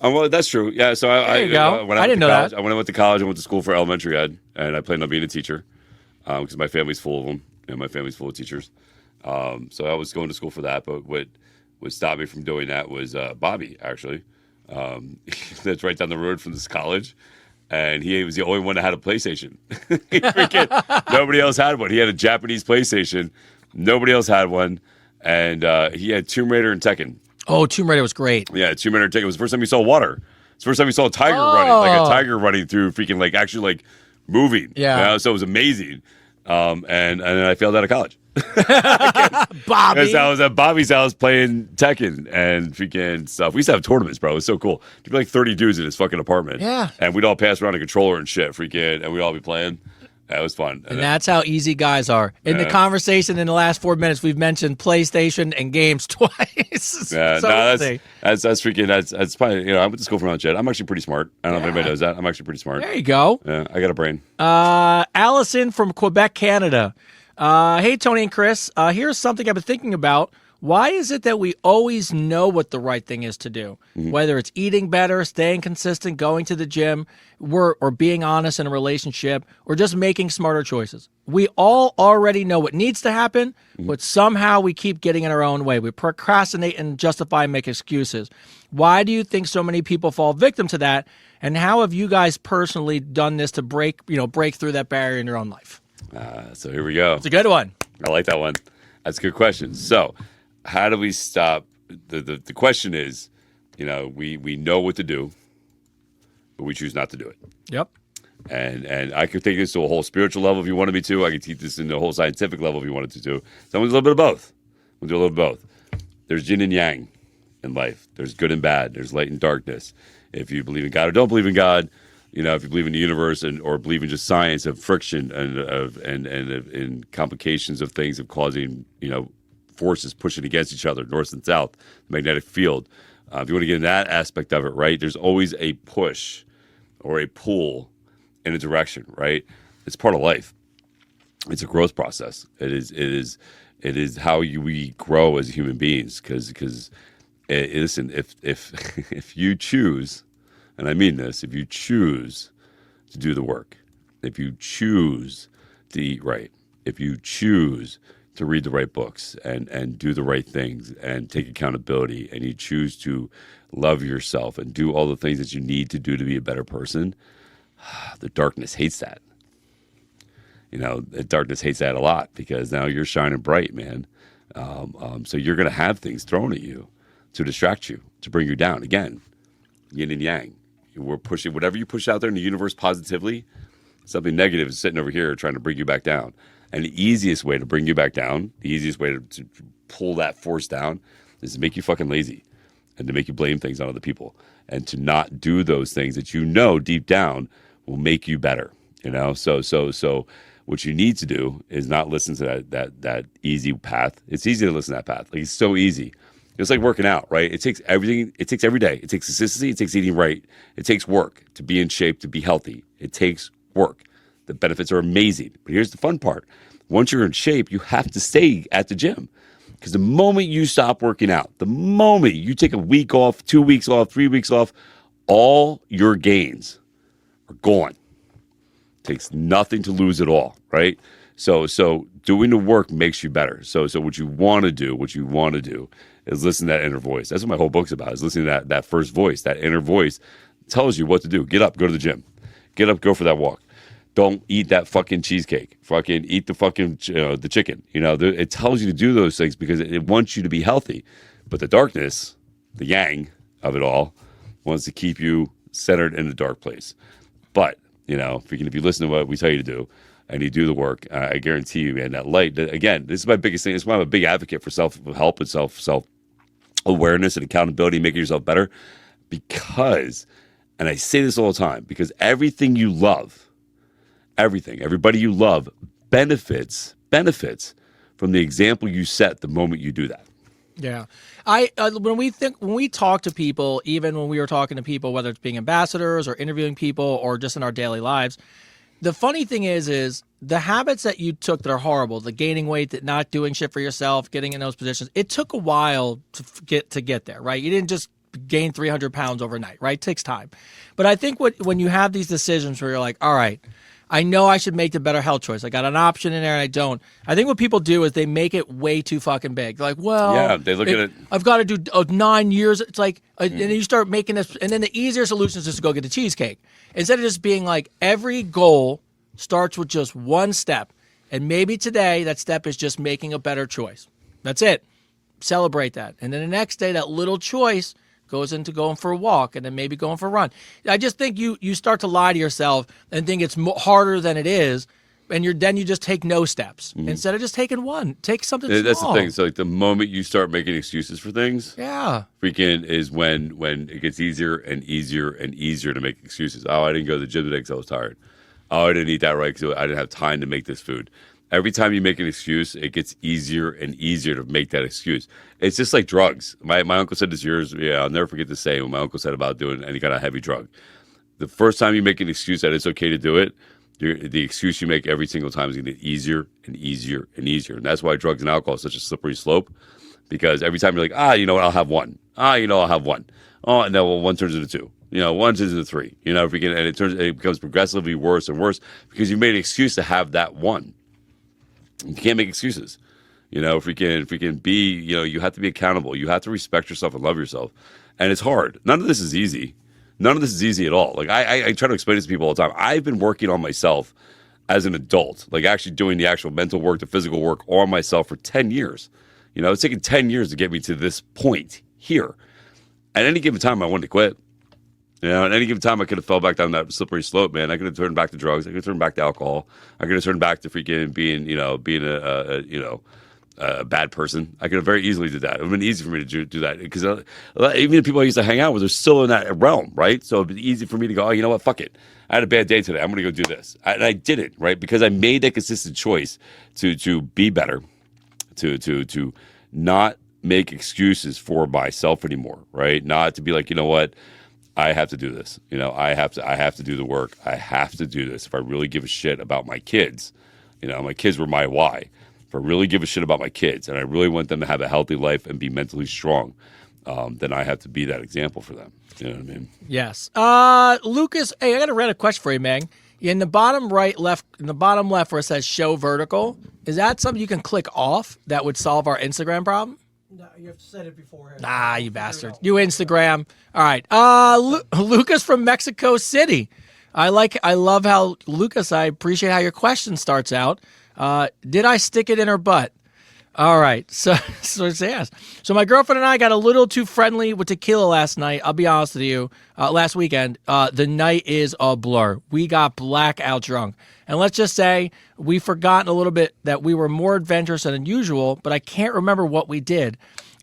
Well, that's true. Yeah. So There you go. When I didn't know college, that. When I went to college, I went to school for elementary ed, and I planned on being a teacher because my family's full of them, and my family's full of teachers. So I was going to school for that. But what stopped me from doing that was Bobby, actually. That's right down the road from this college. And he was the only one that had a PlayStation. Nobody else had one. He had a Japanese PlayStation. Nobody else had one. And he had Tomb Raider and Tekken. Oh, Tomb Raider was great. Yeah, Tomb Raider and Tekken. It was the first time you saw water. It's the first time you saw a tiger running, like a tiger running through freaking, like, actually, like, moving. Yeah. You know? So it was amazing. And then I failed out of college. Bobby. Because I was at Bobby's house playing Tekken and freaking stuff. We used to have tournaments, bro. It was so cool. There'd be like 30 dudes in his fucking apartment. Yeah. And we'd all pass around a controller and shit, freaking, and we'd all be playing. That was fun. And that's how easy guys are. In the conversation in the last 4 minutes, we've mentioned PlayStation and games twice. Yeah, So no, easy. that's freaking, that's probably, you know, I went to school for Mount Jed. I'm actually pretty smart. I don't know if anybody knows that. I'm actually pretty smart. There you go. Yeah, I got a brain. Allison from Quebec, Canada. Hey, Tony and Chris. Here's something I've been thinking about. Why is it that we always know what the right thing is to do? Whether it's eating better, staying consistent, going to the gym, or being honest in a relationship, or just making smarter choices. We all already know what needs to happen, but somehow we keep getting in our own way. We procrastinate and justify and make excuses. Why do you think so many people fall victim to that? And how have you guys personally done this to break through that barrier in your own life? So here we go. It's a good one. I like that one. That's a good question. So, how do we stop? The question is, you know, we know what to do, but we choose not to do it. Yep. And I could take this to a whole spiritual level if you wanted me to. I could take this into a whole scientific level if you wanted to do. So I'm gonna do a little bit of both. We'll do a little bit of both. There's yin and yang in life. There's good and bad. There's light and darkness. If you believe in God or don't believe in God, you know, if you believe in the universe or believe in just science of friction and complications of things of causing, you know, forces pushing against each other, north and south, the magnetic field. If you want to get in that aspect of it, right, there's always a push or a pull in a direction, right? It's part of life. It's a growth process. It is how we grow as human beings. Because listen, if you choose, and I mean this, if you choose to do the work, if you choose to eat right, if you choose to read the right books and do the right things and take accountability, and you choose to love yourself and do all the things that you need to do to be a better person, the darkness hates that. You know, the darkness hates that a lot because now you're shining bright, man. So you're going to have things thrown at you to distract you, to bring you down. Again, yin and yang. We're pushing whatever you push out there in the universe positively, something negative is sitting over here trying to bring you back down. And the easiest way to bring you back down, the easiest way to pull that force down is to make you fucking lazy and to make you blame things on other people and to not do those things that you know deep down will make you better. You know, so what you need to do is not listen to that easy path. It's easy to listen to that path. Like, it's so easy. It's like working out, right? It takes everything. It takes every day. It takes consistency. It takes eating right. It takes work to be in shape, to be healthy. It takes work. The benefits are amazing. But here's the fun part. Once you're in shape, you have to stay at the gym. Because the moment you stop working out, the moment you take a week off, 2 weeks off, 3 weeks off, all your gains are gone. Takes nothing to lose at all, right? So doing the work makes you better. So what you want to do is listen to that inner voice. That's what my whole book's about, is listening to that first voice. That inner voice tells you what to do. Get up, go to the gym. Get up, go for that walk. Don't eat that fucking cheesecake. Fucking eat the fucking the chicken. It tells you to do those things because it wants you to be healthy. But the darkness, the yang of it all, wants to keep you centered in a dark place. But if you listen to what we tell you to do and you do the work, I guarantee you, man, that light. Again, this is my biggest thing. This is why I'm a big advocate for self-help and self-awareness and accountability, making yourself better. Because, and I say this all the time, because everything you love, everybody you love benefits from the example you set the moment you do that. Yeah. When we talk to people, even when we were talking to people, whether it's being ambassadors or interviewing people or just in our daily lives, the funny thing is the habits that you took that are horrible, the gaining weight, that not doing shit for yourself, getting in those positions, it took a while to get there, right? You didn't just gain 300 pounds overnight, right? It takes time. But I think when you have these decisions where you're like, all right, I know I should make the better health choice. I got an option in there and I don't. I think what people do is they make it way too fucking big. They're like, well, yeah, they look at it. I've got to do 9 years. It's like, and then you start making this, and then the easier solution is just to go get a cheesecake. Instead of just being like, every goal starts with just one step. And maybe today that step is just making a better choice. That's it. Celebrate that. And then the next day, that little choice goes into going for a walk and then maybe going for a run. I just think you start to lie to yourself and think it's harder than it is, and you just take no steps instead of just taking one. Take something small. That's the thing. So the moment you start making excuses for things, freaking is when it gets easier and easier and easier to make excuses. Oh, I didn't go to the gym today because I was tired. Oh, I didn't eat that right because I didn't have time to make this food. Every time you make an excuse, it gets easier and easier to make that excuse. It's just like drugs. My uncle said this years. Yeah, I'll never forget to say what my uncle said about doing any kind of heavy drug. The first time you make an excuse that it's okay to do it, the excuse you make every single time is going to get easier and easier and easier. And that's why drugs and alcohol is such a slippery slope, because every time you're like, you know what, I'll have one. I'll have one. Oh, and then one turns into two. One turns into three. And it becomes progressively worse and worse because you made an excuse to have that one. You can't make excuses. If we can be, you have to be accountable. You have to respect yourself and love yourself. And it's hard. None of this is easy. None of this is easy at all. Like I try to explain this to people all the time. I've been working on myself as an adult, like actually doing the actual mental work, the physical work on myself for 10 years. It's taken 10 years to get me to this point here. At any given time, I wanted to quit. At any given time, I could have fell back down that slippery slope, man. I could have turned back to drugs. I could have turned back to alcohol. I could have turned back to freaking being a bad person. I could have very easily did that. It would have been easy for me to do that because even the people I used to hang out with are still in that realm, right? So it'd be easy for me to go, oh, you know what? Fuck it. I had a bad day today. I'm going to go do this. And I did it, right? Because I made that consistent choice to be better, to not make excuses for myself anymore, right? Not to be like, you know what? I have to do this. I have to do the work. I have to do this. If I really give a shit about my kids, my kids were my why. If I really give a shit about my kids and I really want them to have a healthy life and be mentally strong, then I have to be that example for them. You know what I mean? Yes. Lucas, hey, I got a random question for you, man. In the bottom left where it says show vertical, is that something you can click off that would solve our Instagram problem? No, you have said it before. You bastard. You Instagram. All right. Lucas from Mexico City. I love how, Lucas, I appreciate how your question starts out. Did I stick it in her butt? All right. So it's yes. So my girlfriend and I got a little too friendly with tequila last night. I'll be honest with you. Last weekend, the night is a blur. We got blackout drunk. And let's just say we've forgotten a little bit that we were more adventurous than usual, but I can't remember what we did.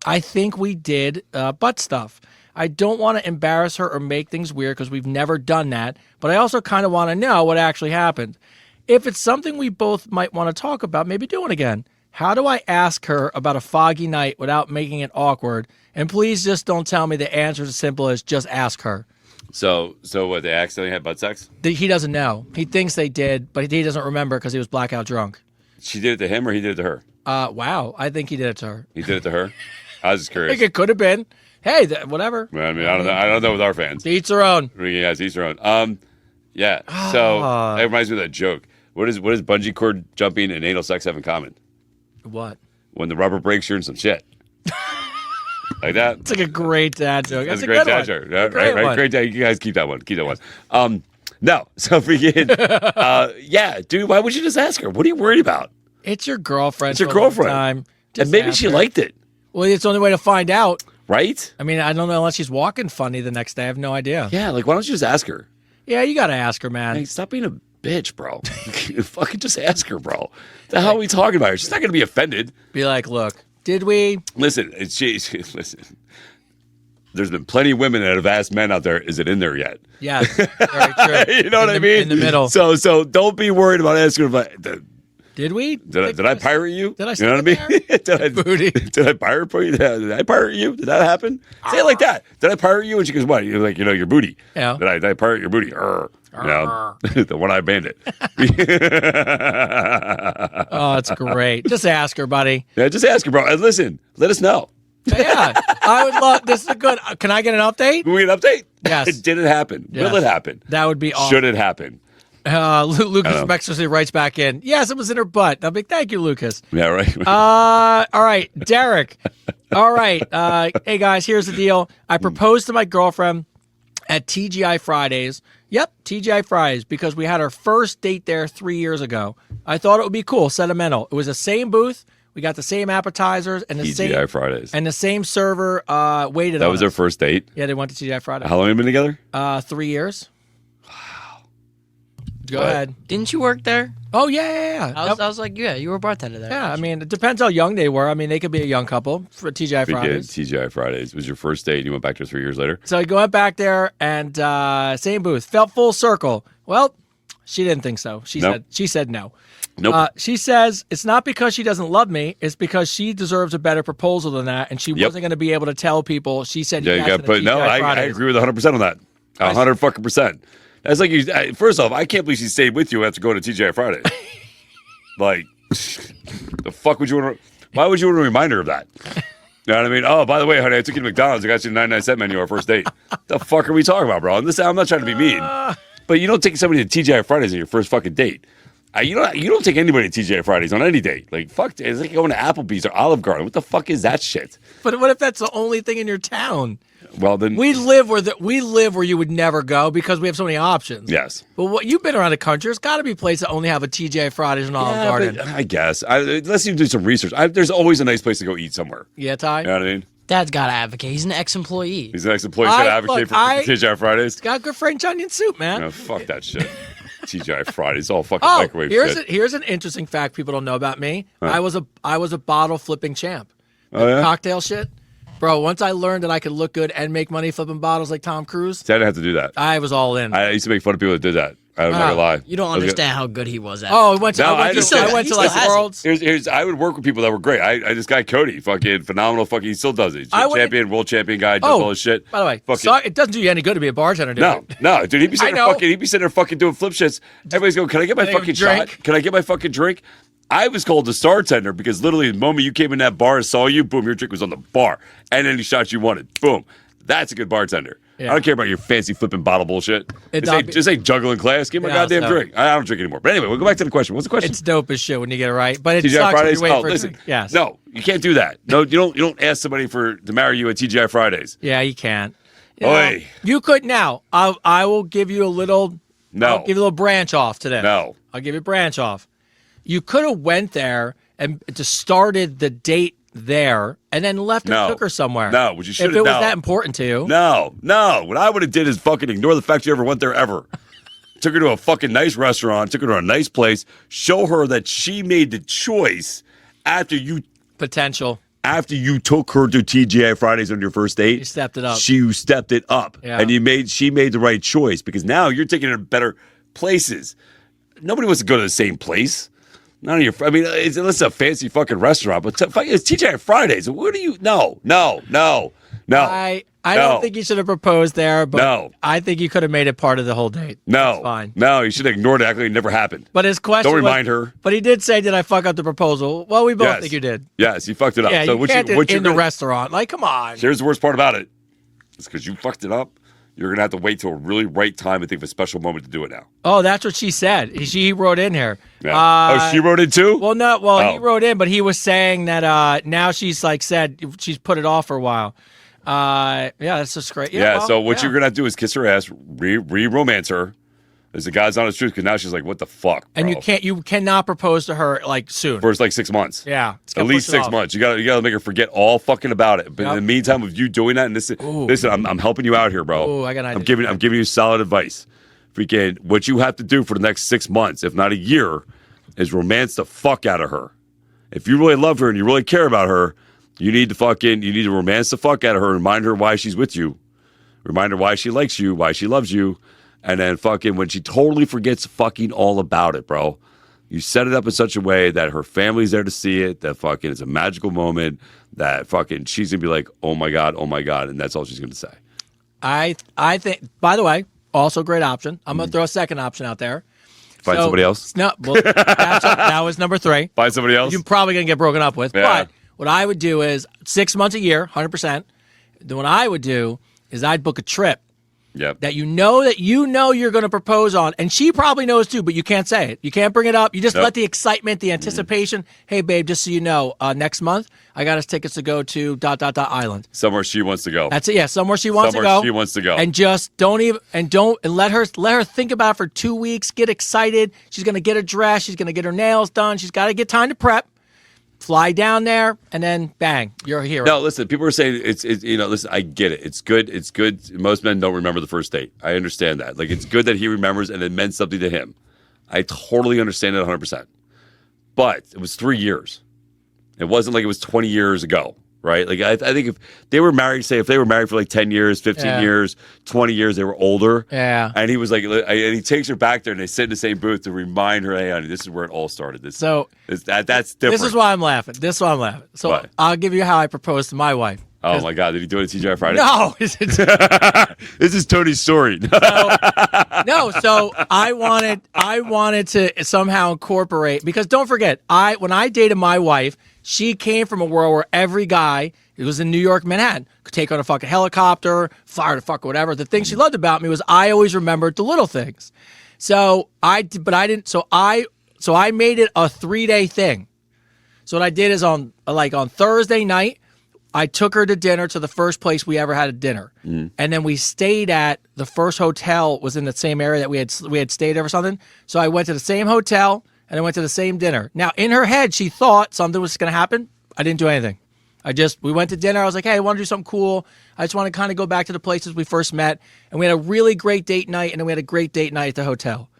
I think we did butt stuff. I don't want to embarrass her or make things weird because we've never done that, but I also kind of want to know what actually happened. If it's something we both might want to talk about, maybe do it again. How do I ask her about a foggy night without making it awkward? And please just don't tell me the answer is as simple as just ask her. So what, they accidentally had butt sex? He doesn't know. He thinks they did, but he doesn't remember because he was blackout drunk. She did it to him or he did it to her? Wow. I think he did it to her. He did it to her? I was just I curious. think it could have been. Hey, whatever. I mean, I don't know with our fans. To each their own. Yeah, to each their own. Yeah. So that reminds me of that joke. What is bungee cord jumping and anal sex have in common? What? When the rubber breaks, you're in some shit. Like that. It's like a great dad joke. That's That's a great good dad one. joke. Great Right? one. Great dad. You guys keep that one. Keep that one. No. So freaking. Yeah, dude. Why would you just ask her? What are you worried about? It's your girlfriend. It's your for a long girlfriend. time. And Just maybe ask she her. liked it, Well, it's the only way to find out. right? I mean, I don't know unless she's walking funny the next day. I have no idea. Yeah. Like, why don't you just ask her? Yeah, you got to ask her, man. Hey, stop being a bitch, bro. Fucking just ask her, bro. The hell are we talking about? She's not going to be offended. Be like, look, did we? Listen, listen. There's been plenty of women that have asked men out there, is it in there yet? Yes, very true. You know what I mean? In the middle. So don't be worried about asking her. Did we? Did I pirate you? Did I You know what I mean? stick Booty. Did I pirate you? Did I pirate you? Did that happen? Say it like that. Did I pirate you? And she goes, what? You're like, your booty. Yeah. Did I pirate your booty? The one-eyed bandit. Oh, it's great. Just ask her, buddy. Yeah, just ask her, bro. And listen, let us know. Yeah, I would love. This is a good. Can I get an update? Can we get an update? Yes. Did it happen? Yes. Will it happen? That would be awesome. Should it happen? Lucas from Exorcist writes back in. Yes, it was in her butt. I'm like, thank you, Lucas. Yeah, right. All right, Derek. All right. Hey guys, here's the deal. I proposed to my girlfriend at TGI Fridays. Yep, TGI Fridays, because we had our first date there 3 years ago. I thought it would be cool, sentimental. It was the same booth. We got the same appetizers and the TGI Fridays. and the same server waited. That on was their us. first date. Yeah, they went to TGI Fridays. How long have you been together? 3 years. Go What? ahead. Didn't you work there? Oh yeah. I was like, yeah, you were a bartender there. Yeah, I mean, it depends how young they were. I mean, they could be a young couple for TGI Freaking Fridays. TGI Fridays. It was your first date and you went back there 3 years later? So I went back there and same booth. Felt full circle. Well, she didn't think so. Nope. She said no. Nope. She says it's not because she doesn't love me. It's because she deserves a better proposal than that, and she wasn't going to be able to tell people. She said, Yeah, you yes got to to put. No, TGI I Fridays. agree with 100% on that. 100 fucking percent. That's like you. First off, I can't believe she stayed with you after going to TGI Fridays. Like, the fuck would you want to? Why would you want to remind her of that? You know what I mean? Oh, by the way, honey, I took you to McDonald's. I got you the 99-cent menu our first date. The fuck are we talking about, bro? And this, I'm not trying to be mean, but you don't take somebody to TGI Fridays on your first fucking date. You don't take anybody to TGI Fridays on any date. Like, fuck, it's like going to Applebee's or Olive Garden. What the fuck is that shit? But what if that's the only thing in your town? Well, then, We live where you would never go because we have so many options. yes. But what you've been around the country, there's got to be places that only have a TGI Fridays and Olive Garden. But I guess. Unless you do some research. There's always a nice place to go eat somewhere. Yeah, Ty. You know what I mean? Dad's got to advocate. He's an ex-employee. He's an ex-employee. He's got to advocate for TGI Fridays. Got good French onion soup, man. No, fuck that shit. TGI Fridays. All fucking Oh, microwave shit. here's an interesting fact people don't know about me. I was a bottle flipping champ. Oh, yeah? Cocktail shit. Bro, once I learned that I could look good and make money flipping bottles like Tom Cruise, See, I didn't have to do that. I was all in. I used to make fun of people that did that. I'm not gonna lie. You don't I was understand how good he was at it. I went to No, I I understand. went to He like still has it. Worlds. I would work with people that were great. This guy Cody, fucking phenomenal. Fucking, he still does it. He's I wouldn't- champion, world champion guy. Does all this shit. By the way, Fucking- so it doesn't do you any good to be a bartender, dude. No, dude. He'd be sitting I there know. fucking. He'd be sitting there fucking doing flip shits. Everybody's going, "Can I get my Can I fucking drink? shot? Can I get my fucking drink?" I was called the star tender because literally the moment you came in that bar, saw you, boom, your drink was on the bar, and any shots you wanted, boom. That's a good bartender. Yeah. I don't care about your fancy flipping bottle bullshit. Just ain't juggling class. Give me a Yeah, goddamn so- drink. I don't drink anymore. But anyway, we'll go back to the question. What's the question? It's dope as shit when you get it right, but it TGI sucks Fridays. if you wait Oh, for listen. it. Yes. No, you can't do that. No, you don't ask somebody to marry you at TGI Fridays. Yeah, you can't. You know, Oi. you could now. I will give you a little. No. I'll give you a little branch off today. No. I'll give you a branch off. You could have went there and just started the date there and then left and No. took her somewhere. No, what you If should've- it was no. that important to you. No. What I would have did is fucking ignore the fact you ever went there ever. Took her to a fucking nice restaurant, took her to a nice place, show her that she made the choice after you Potential. took her to TGI Fridays on your first date. You stepped it up. You stepped it up. Yeah. And she made the right choice because now you're taking her to better places. Nobody wants to go to the same place. None of your, I mean, unless it's a fancy fucking restaurant, but it's TGI Fridays. What do you? No. I don't think you should have proposed there, but No. I think you could have made it part of the whole date. That's fine. No, you should have ignored it. Act like it never happened. But his question Don't was- remind her. But he did say, did I fuck up the proposal? Well, we both Yes. think you did. Yes, you fucked it up. Yeah, so you what can't what in you're the gonna- restaurant. Like, come on. Here's the worst part about it. It's because you fucked it up. You're going to have to wait till a really right time and think of a special moment to do it now. Oh, that's what she said. She wrote in here. Yeah. She wrote in too? Well, no. Well, he wrote in, but he was saying that now she's like said she's put it off for a while. Yeah, that's just great. Yeah, so what you're going to have to do is kiss her ass, re-romance her. As the God's honest truth, because now she's like, what the fuck, bro? And you cannot propose to her like soon. First, like 6 months. Yeah. At least 6 months. You gotta make her forget all fucking about it. But in the meantime, of you doing that, and listen, I'm helping you out here, bro. Ooh, I got an I'm giving you solid advice. Freaking, what you have to do for the next 6 months, if not a year, is romance the fuck out of her. If you really love her and you really care about her, you need to romance the fuck out of her, remind her why she's with you, remind her why she likes you, why she loves you. And then fucking when she totally forgets fucking all about it, bro, you set it up in such a way that her family's there to see it, that fucking it's a magical moment, that fucking she's going to be like, oh my God, and that's all she's going to say. I think, by the way, also great option. I'm going to throw a second option out there. Find somebody else? No, well, that was number 3. Find somebody else? You're probably going to get broken up with. Yeah. But what I would do is 6 months a year, 100%. Then what I would do is I'd book a trip. Yep. That you know you're going to propose on, and she probably knows too, but you can't say it. You can't bring it up. You just let the excitement, the anticipation. Hey, babe, just so you know, next month I got us tickets to go to ... island. Somewhere she wants to go. That's it. Yeah, somewhere she wants to go. She wants to go. And just don't let her think about it for 2 weeks. Get excited. She's going to get her dress. She's going to get her nails done. She's got to get time to prep. Fly down there, and then bang, you're a hero. No, listen, people are saying it's listen, I get it. It's good. Most men don't remember the first date. I understand that. Like, it's good that he remembers and it meant something to him. I totally understand it 100%. But it was 3 years. It wasn't like it was 20 years ago, right? Like, I think if they were married, say if they were married for like 10 years, 15 years, 20 years, they were older. Yeah. And he was like, and he takes her back there and they sit in the same booth to remind her, hey, honey, this is where it all started. That's different. This is why I'm laughing. So What? I'll give you how I proposed to my wife. Oh my God! Did he do it at TGI Fridays? No, This is Tony's story. no. So I wanted to somehow incorporate, because don't forget, when I dated my wife, she came from a world where every guy, it was in New York, Manhattan, could take on a fucking helicopter, fly to fuck whatever. The thing she loved about me was I always remembered the little things. So I didn't. So I made it a 3-day thing. So what I did is on Thursday night, I took her to dinner to the first place we ever had a dinner. And then we stayed at the first hotel was in the same area that we had stayed at or something. So I went to the same hotel and I went to the same dinner. Now, in her head, she thought something was going to happen. I didn't do anything. We went to dinner. I was like, hey, I want to do something cool. I just want to kind of go back to the places we first met. And we had a really great date night, and then we had a great date night at the hotel.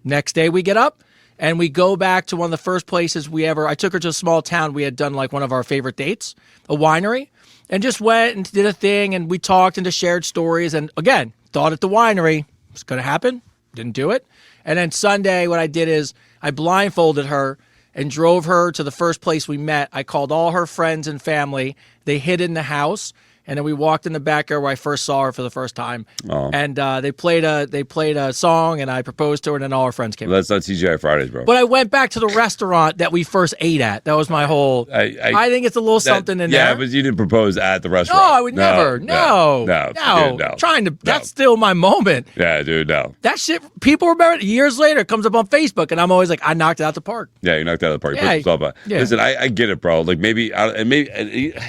Next day we get up and we go back to one of the first places I took her to a small town. We had done like one of our favorite dates, a winery, and just went and did a thing. And we talked and just shared stories. And again, thought at the winery, it's going to happen. Didn't do it. And then Sunday, what I did is I blindfolded her and drove her to the first place we met. I called all her friends and family. They hid in the house. And then we walked in the backyard where I first saw her for the first time. Oh. And they played a song, and I proposed to her, and then all her friends came. Well, that's not TGI Fridays, bro. But I went back to the restaurant that we first ate at. That was my whole. I think it's a little something in there. Yeah, but you didn't propose at the restaurant. No, I would never. No. That's still my moment. Yeah, dude, no. That shit, people remember it years later. It comes up on Facebook, and I'm always like, I knocked it out the park. Yeah, you knocked it out of the park. Yeah, Listen, I get it, bro. Like maybe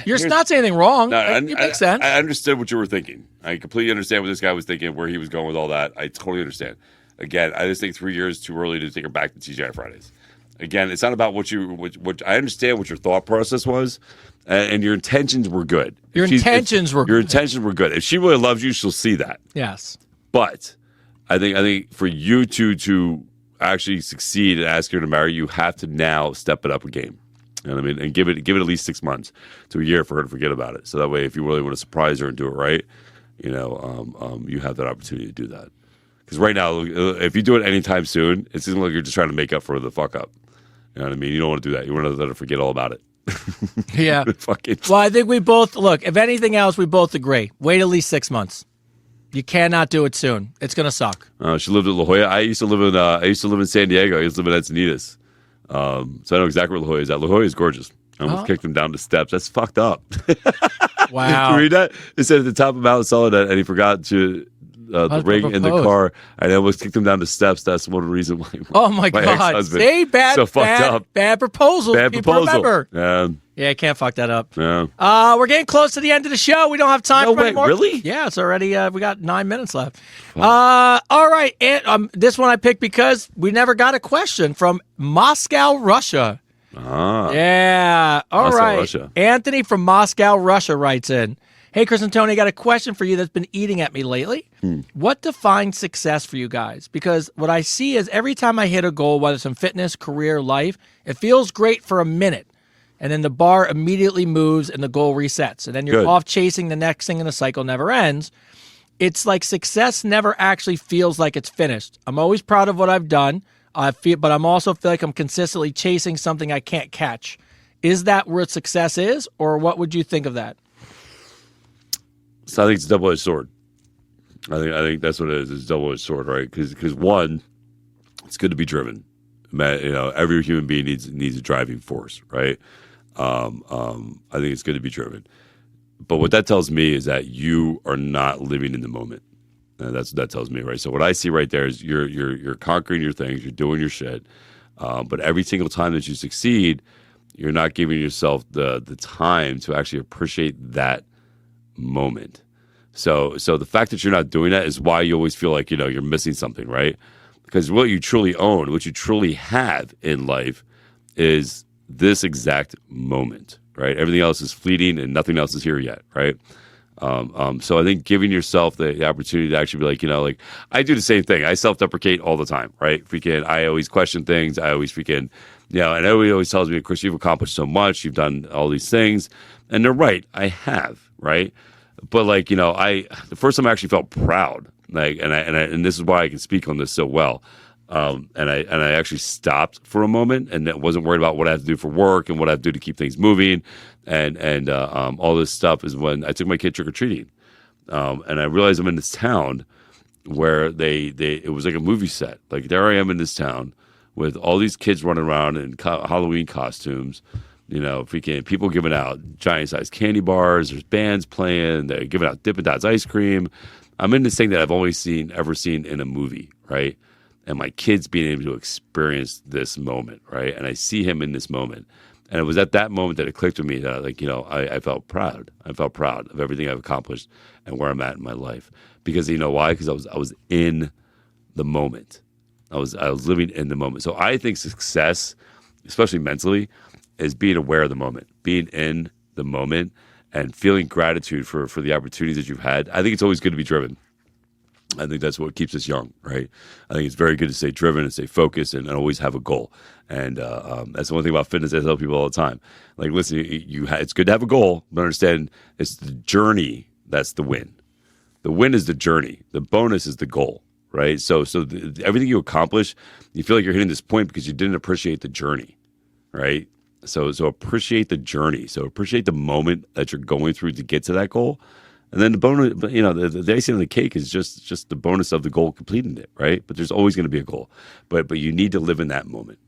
you're not saying anything wrong. No, it makes sense. I understood what you were thinking. I completely understand what this guy was thinking, where he was going with all that. I totally understand. Again, I just think 3 years is too early to take her back to TGI Fridays. Again, it's not about what I understand what your thought process was, and your intentions were good. Your intentions were good. If she really loves you, she'll see that. Yes. But I think for you to actually succeed and ask her to marry you, have to now step it up a game. You know what I mean? And give it at least 6 months to a year for her to forget about it. So that way, if you really want to surprise her and do it right, you have that opportunity to do that. Because right now, if you do it anytime soon, it seems like you're just trying to make up for the fuck up. You know what I mean? You don't want to do that. You want to let her forget all about it. Yeah. Well, I think we both, look, if anything else, we both agree. Wait at least 6 months. You cannot do it soon. It's going to suck. She lived in La Jolla. I used to live in San Diego. I used to live in Encinitas. So I know exactly where La Jolla is at. La Jolla is gorgeous. I almost kicked him down the steps. That's fucked up. Wow. Did you read that? It said at the top of Mount Soledad, and he forgot to the ring in the proposed? car, and I almost kicked him down the steps. That's one reason why. Oh my God! ex-husband See, bad, so fucked bad, up. bad proposal. Bad People proposal. remember. Yeah, I can't fuck that up. Yeah. We're getting close to the end of the show. We don't have time No for way, any more. really? Yeah, it's already. We got 9 minutes left. All right, and this one I picked because we never got a question from Moscow, Russia. Yeah. All Moscow, right. Russia. Anthony from Moscow, Russia writes in, "Hey, Chris and Tony, I got a question for you that's been eating at me lately. What defines success for you guys? Because what I see is every time I hit a goal, whether it's in fitness, career, life, it feels great for a minute. And then the bar immediately moves and the goal resets. And then you're Good. off chasing the next thing and the cycle never ends. It's like success never actually feels like it's finished. I'm always proud of what I've done, but I'm also feel like I'm consistently chasing something I can't catch. Is that where success is, or what would you think of that?" So I think it's a double-edged sword. I think that's what it is. It's a double-edged sword, right? Because one, it's good to be driven. Every human being needs a driving force, right? I think it's good to be driven. But what that tells me is that you are not living in the moment. And that's what that tells me, right? So what I see right there is you're conquering your things, you're doing your shit. But every single time that you succeed, you're not giving yourself the time to actually appreciate that moment. So the fact that you're not doing that is why you always feel like, you're missing something, right? Because what you truly own, what you truly have in life is this exact moment, right? Everything else is fleeting and nothing else is here yet, right? So I think giving yourself the opportunity to actually be like, I do the same thing. I self-deprecate all the time, right? I always question things. I always and everybody always tells me, of course, you've accomplished so much. You've done all these things. And they're right. I have, right? But the first time I actually felt proud, and this is why I can speak on this so well. And I actually stopped for a moment and wasn't worried about what I have to do for work and what I have to do to keep things moving and all this stuff is when I took my kid trick-or-treating. And I realized I'm in this town where it was like a movie set. Like there I am in this town with all these kids running around in Halloween costumes, people giving out giant-sized candy bars. There's bands playing. They're giving out Dippin' Dots ice cream. I'm in this thing that I've only ever seen in a movie, right? And my kid's being able to experience this moment, right? And I see him in this moment. And it was at that moment that it clicked with me that, I felt proud. I felt proud of everything I've accomplished and where I'm at in my life. Because you know why? Because I was in the moment. I was living in the moment. So I think success, especially mentally, is being aware of the moment, being in the moment, and feeling gratitude for the opportunities that you've had. I think it's always good to be driven. I think that's what keeps us young, right? I think it's very good to stay driven and stay focused and always have a goal. And that's the one thing about fitness I tell people all the time. Like, listen, it's good to have a goal, but understand it's the journey that's the win. The win is the journey. The bonus is the goal, right? So everything you accomplish, you feel like you're hitting this point because you didn't appreciate the journey, right? So appreciate the journey. So appreciate the moment that you're going through to get to that goal. And then the bonus, the icing on the cake is just the bonus of the goal completing it, right? But there's always going to be a goal. But you need to live in that moment,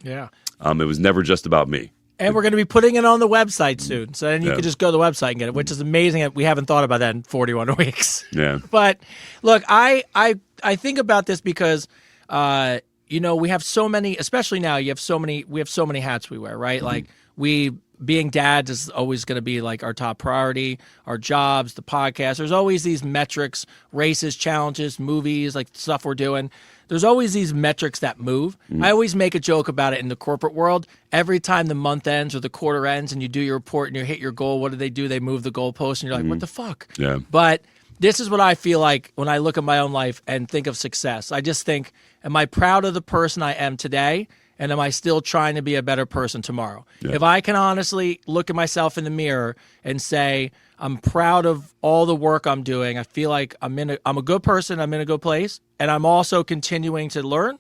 Yeah. It was never just about me. And we're going to be putting it on the website soon. So then you can just go to the website and get it, which is amazing. We haven't thought about that in 41 weeks. Yeah. But look, I think about this because we have so many, especially now, we have so many hats we wear, right? Mm-hmm. Like being dads is always going to be like our top priority, our jobs, the podcast. There's always these metrics, races, challenges, movies, like stuff we're doing. There's always these metrics that move. I always make a joke about it in the corporate world. Every time the month ends or the quarter ends and you do your report and you hit your goal, what do? They move the goalpost and you're like, what the fuck? Yeah. But this is what I feel like when I look at my own life and think of success. I just think, am I proud of the person I am today? And am I still trying to be a better person tomorrow? Yeah. If I can honestly look at myself in the mirror and say, I'm proud of all the work I'm doing, I feel like I'm a good person, I'm in a good place, and I'm also continuing to learn,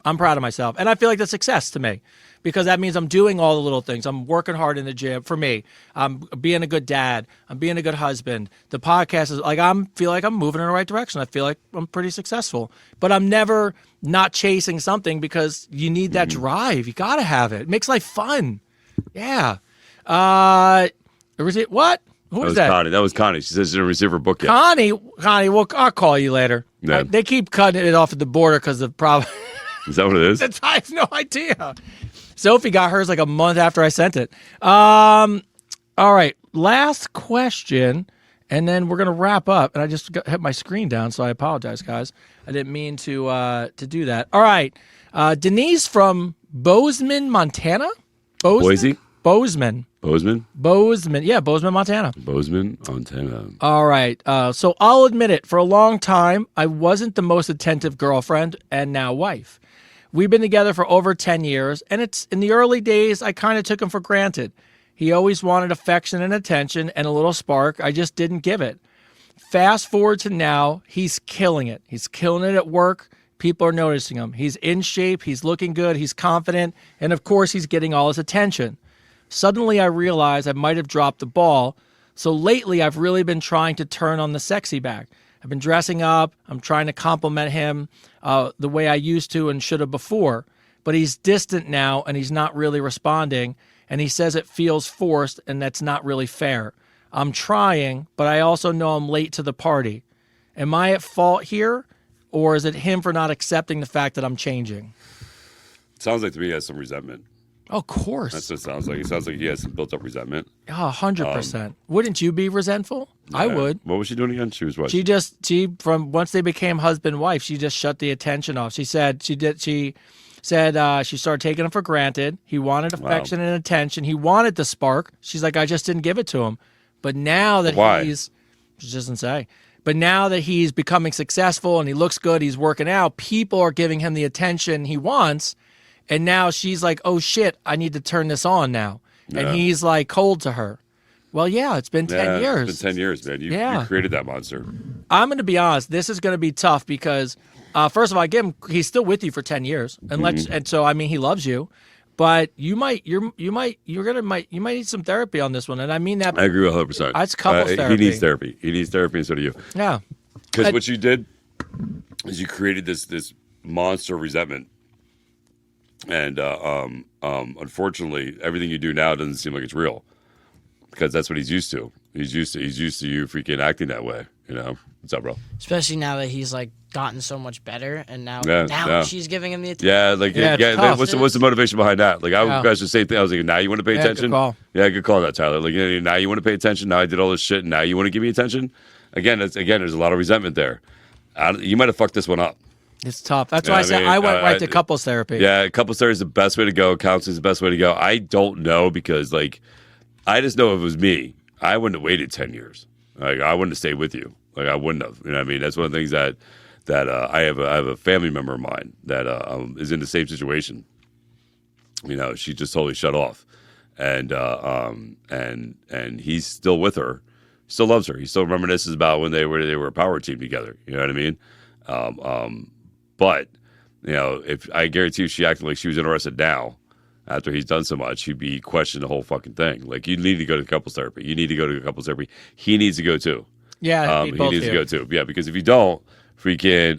I'm proud of myself. And I feel like that's success to me because that means I'm doing all the little things. I'm working hard in the gym. For me, I'm being a good dad. I'm being a good husband. The podcast is like, I feel like I'm moving in the right direction. I feel like I'm pretty successful. But I'm never not chasing something because you need that drive. You got to have it. It makes life fun. Yeah. What? Who was that? Connie. That was Connie. She says she didn't receive her book yet. Connie, well, I'll call you later. Yeah. They keep cutting it off at the border because of problem. Is that what it is? I have no idea. Sophie got hers like a month after I sent it. All right, last question, and then we're gonna wrap up. And I just hit my screen down, so I apologize, guys. I didn't mean to do that. All right, Denise from Bozeman, Montana. Boise? Bozeman. Yeah, Bozeman, Montana. Bozeman, Montana. All right. So I'll admit it. For a long time, I wasn't the most attentive girlfriend and now wife. We've been together for over 10 years, and it's in the early days, I kind of took him for granted. He always wanted affection and attention and a little spark. I just didn't give it. Fast forward to now, he's killing it. He's killing it at work. People are noticing him. He's in shape. He's looking good. He's confident. And of course, he's getting all his attention. Suddenly, I realized I might have dropped the ball. So lately, I've really been trying to turn on the sexy back. I've been dressing up. I'm trying to compliment him the way I used to and should have before. But he's distant now, and he's not really responding. And he says it feels forced, and that's not really fair. I'm trying, but I also know I'm late to the party. Am I at fault here, or is it him for not accepting the fact that I'm changing? Sounds like to me he has some resentment. Of course. That's what it sounds like. It sounds like he has some built-up resentment. 100%. Wouldn't you be resentful? I would. What was she doing again? She was what? From once they became husband and wife, she just shut the attention off. She said she started taking him for granted. He wanted affection and attention. He wanted the spark. She's like, I just didn't give it to him. But now that she doesn't say. But now that he's becoming successful and he looks good, he's working out, people are giving him the attention he wants. And now she's like, oh, shit, I need to turn this on now. Yeah. And he's like cold to her. Well, yeah, it's been 10 years. It's been 10 years, man. You created that monster. I'm going to be honest. This is going to be tough because, first of all, I give him, he's still with you for 10 years. And so, I mean, he loves you. But you might need some therapy on this one. And I mean that. I agree with 100%. It's couples therapy. He needs therapy. He needs therapy, and so do you. Yeah. Because what you did is you created this monster resentment. And unfortunately, everything you do now doesn't seem like it's real, because that's what he's used to. He's used to you freaking acting that way. You know, what's up, bro? Especially now that he's like gotten so much better, and now she's giving him the attention. What's the motivation behind that? Like I would guys the same thing. I was like, now you want to pay attention? Good call. Yeah, good call, that Tyler. Like now you want to pay attention. Now I did all this shit. And now you want to give me attention? Again, there's a lot of resentment there. You might have fucked this one up. It's tough. That's why I said I went right to couples therapy. Yeah, couples therapy is the best way to go. Counseling is the best way to go. I don't know, because like I just know if it was me, I wouldn't have waited 10 years. Like I wouldn't have stayed with you. Like I wouldn't have. You know what I mean? That's one of the things that I have a family member of mine that is in the same situation. You know, she just totally shut off, and he's still with her, still loves her. He still reminisces about when they were a power team together. You know what I mean? But you know, if I guarantee you, she acted like she was interested now. After he's done so much, he'd be questioning the whole fucking thing. Like, you need to go to couples therapy. You need to go to couples therapy. He needs to go too. Yeah, he needs to go too. Yeah, because if you don't, freaking,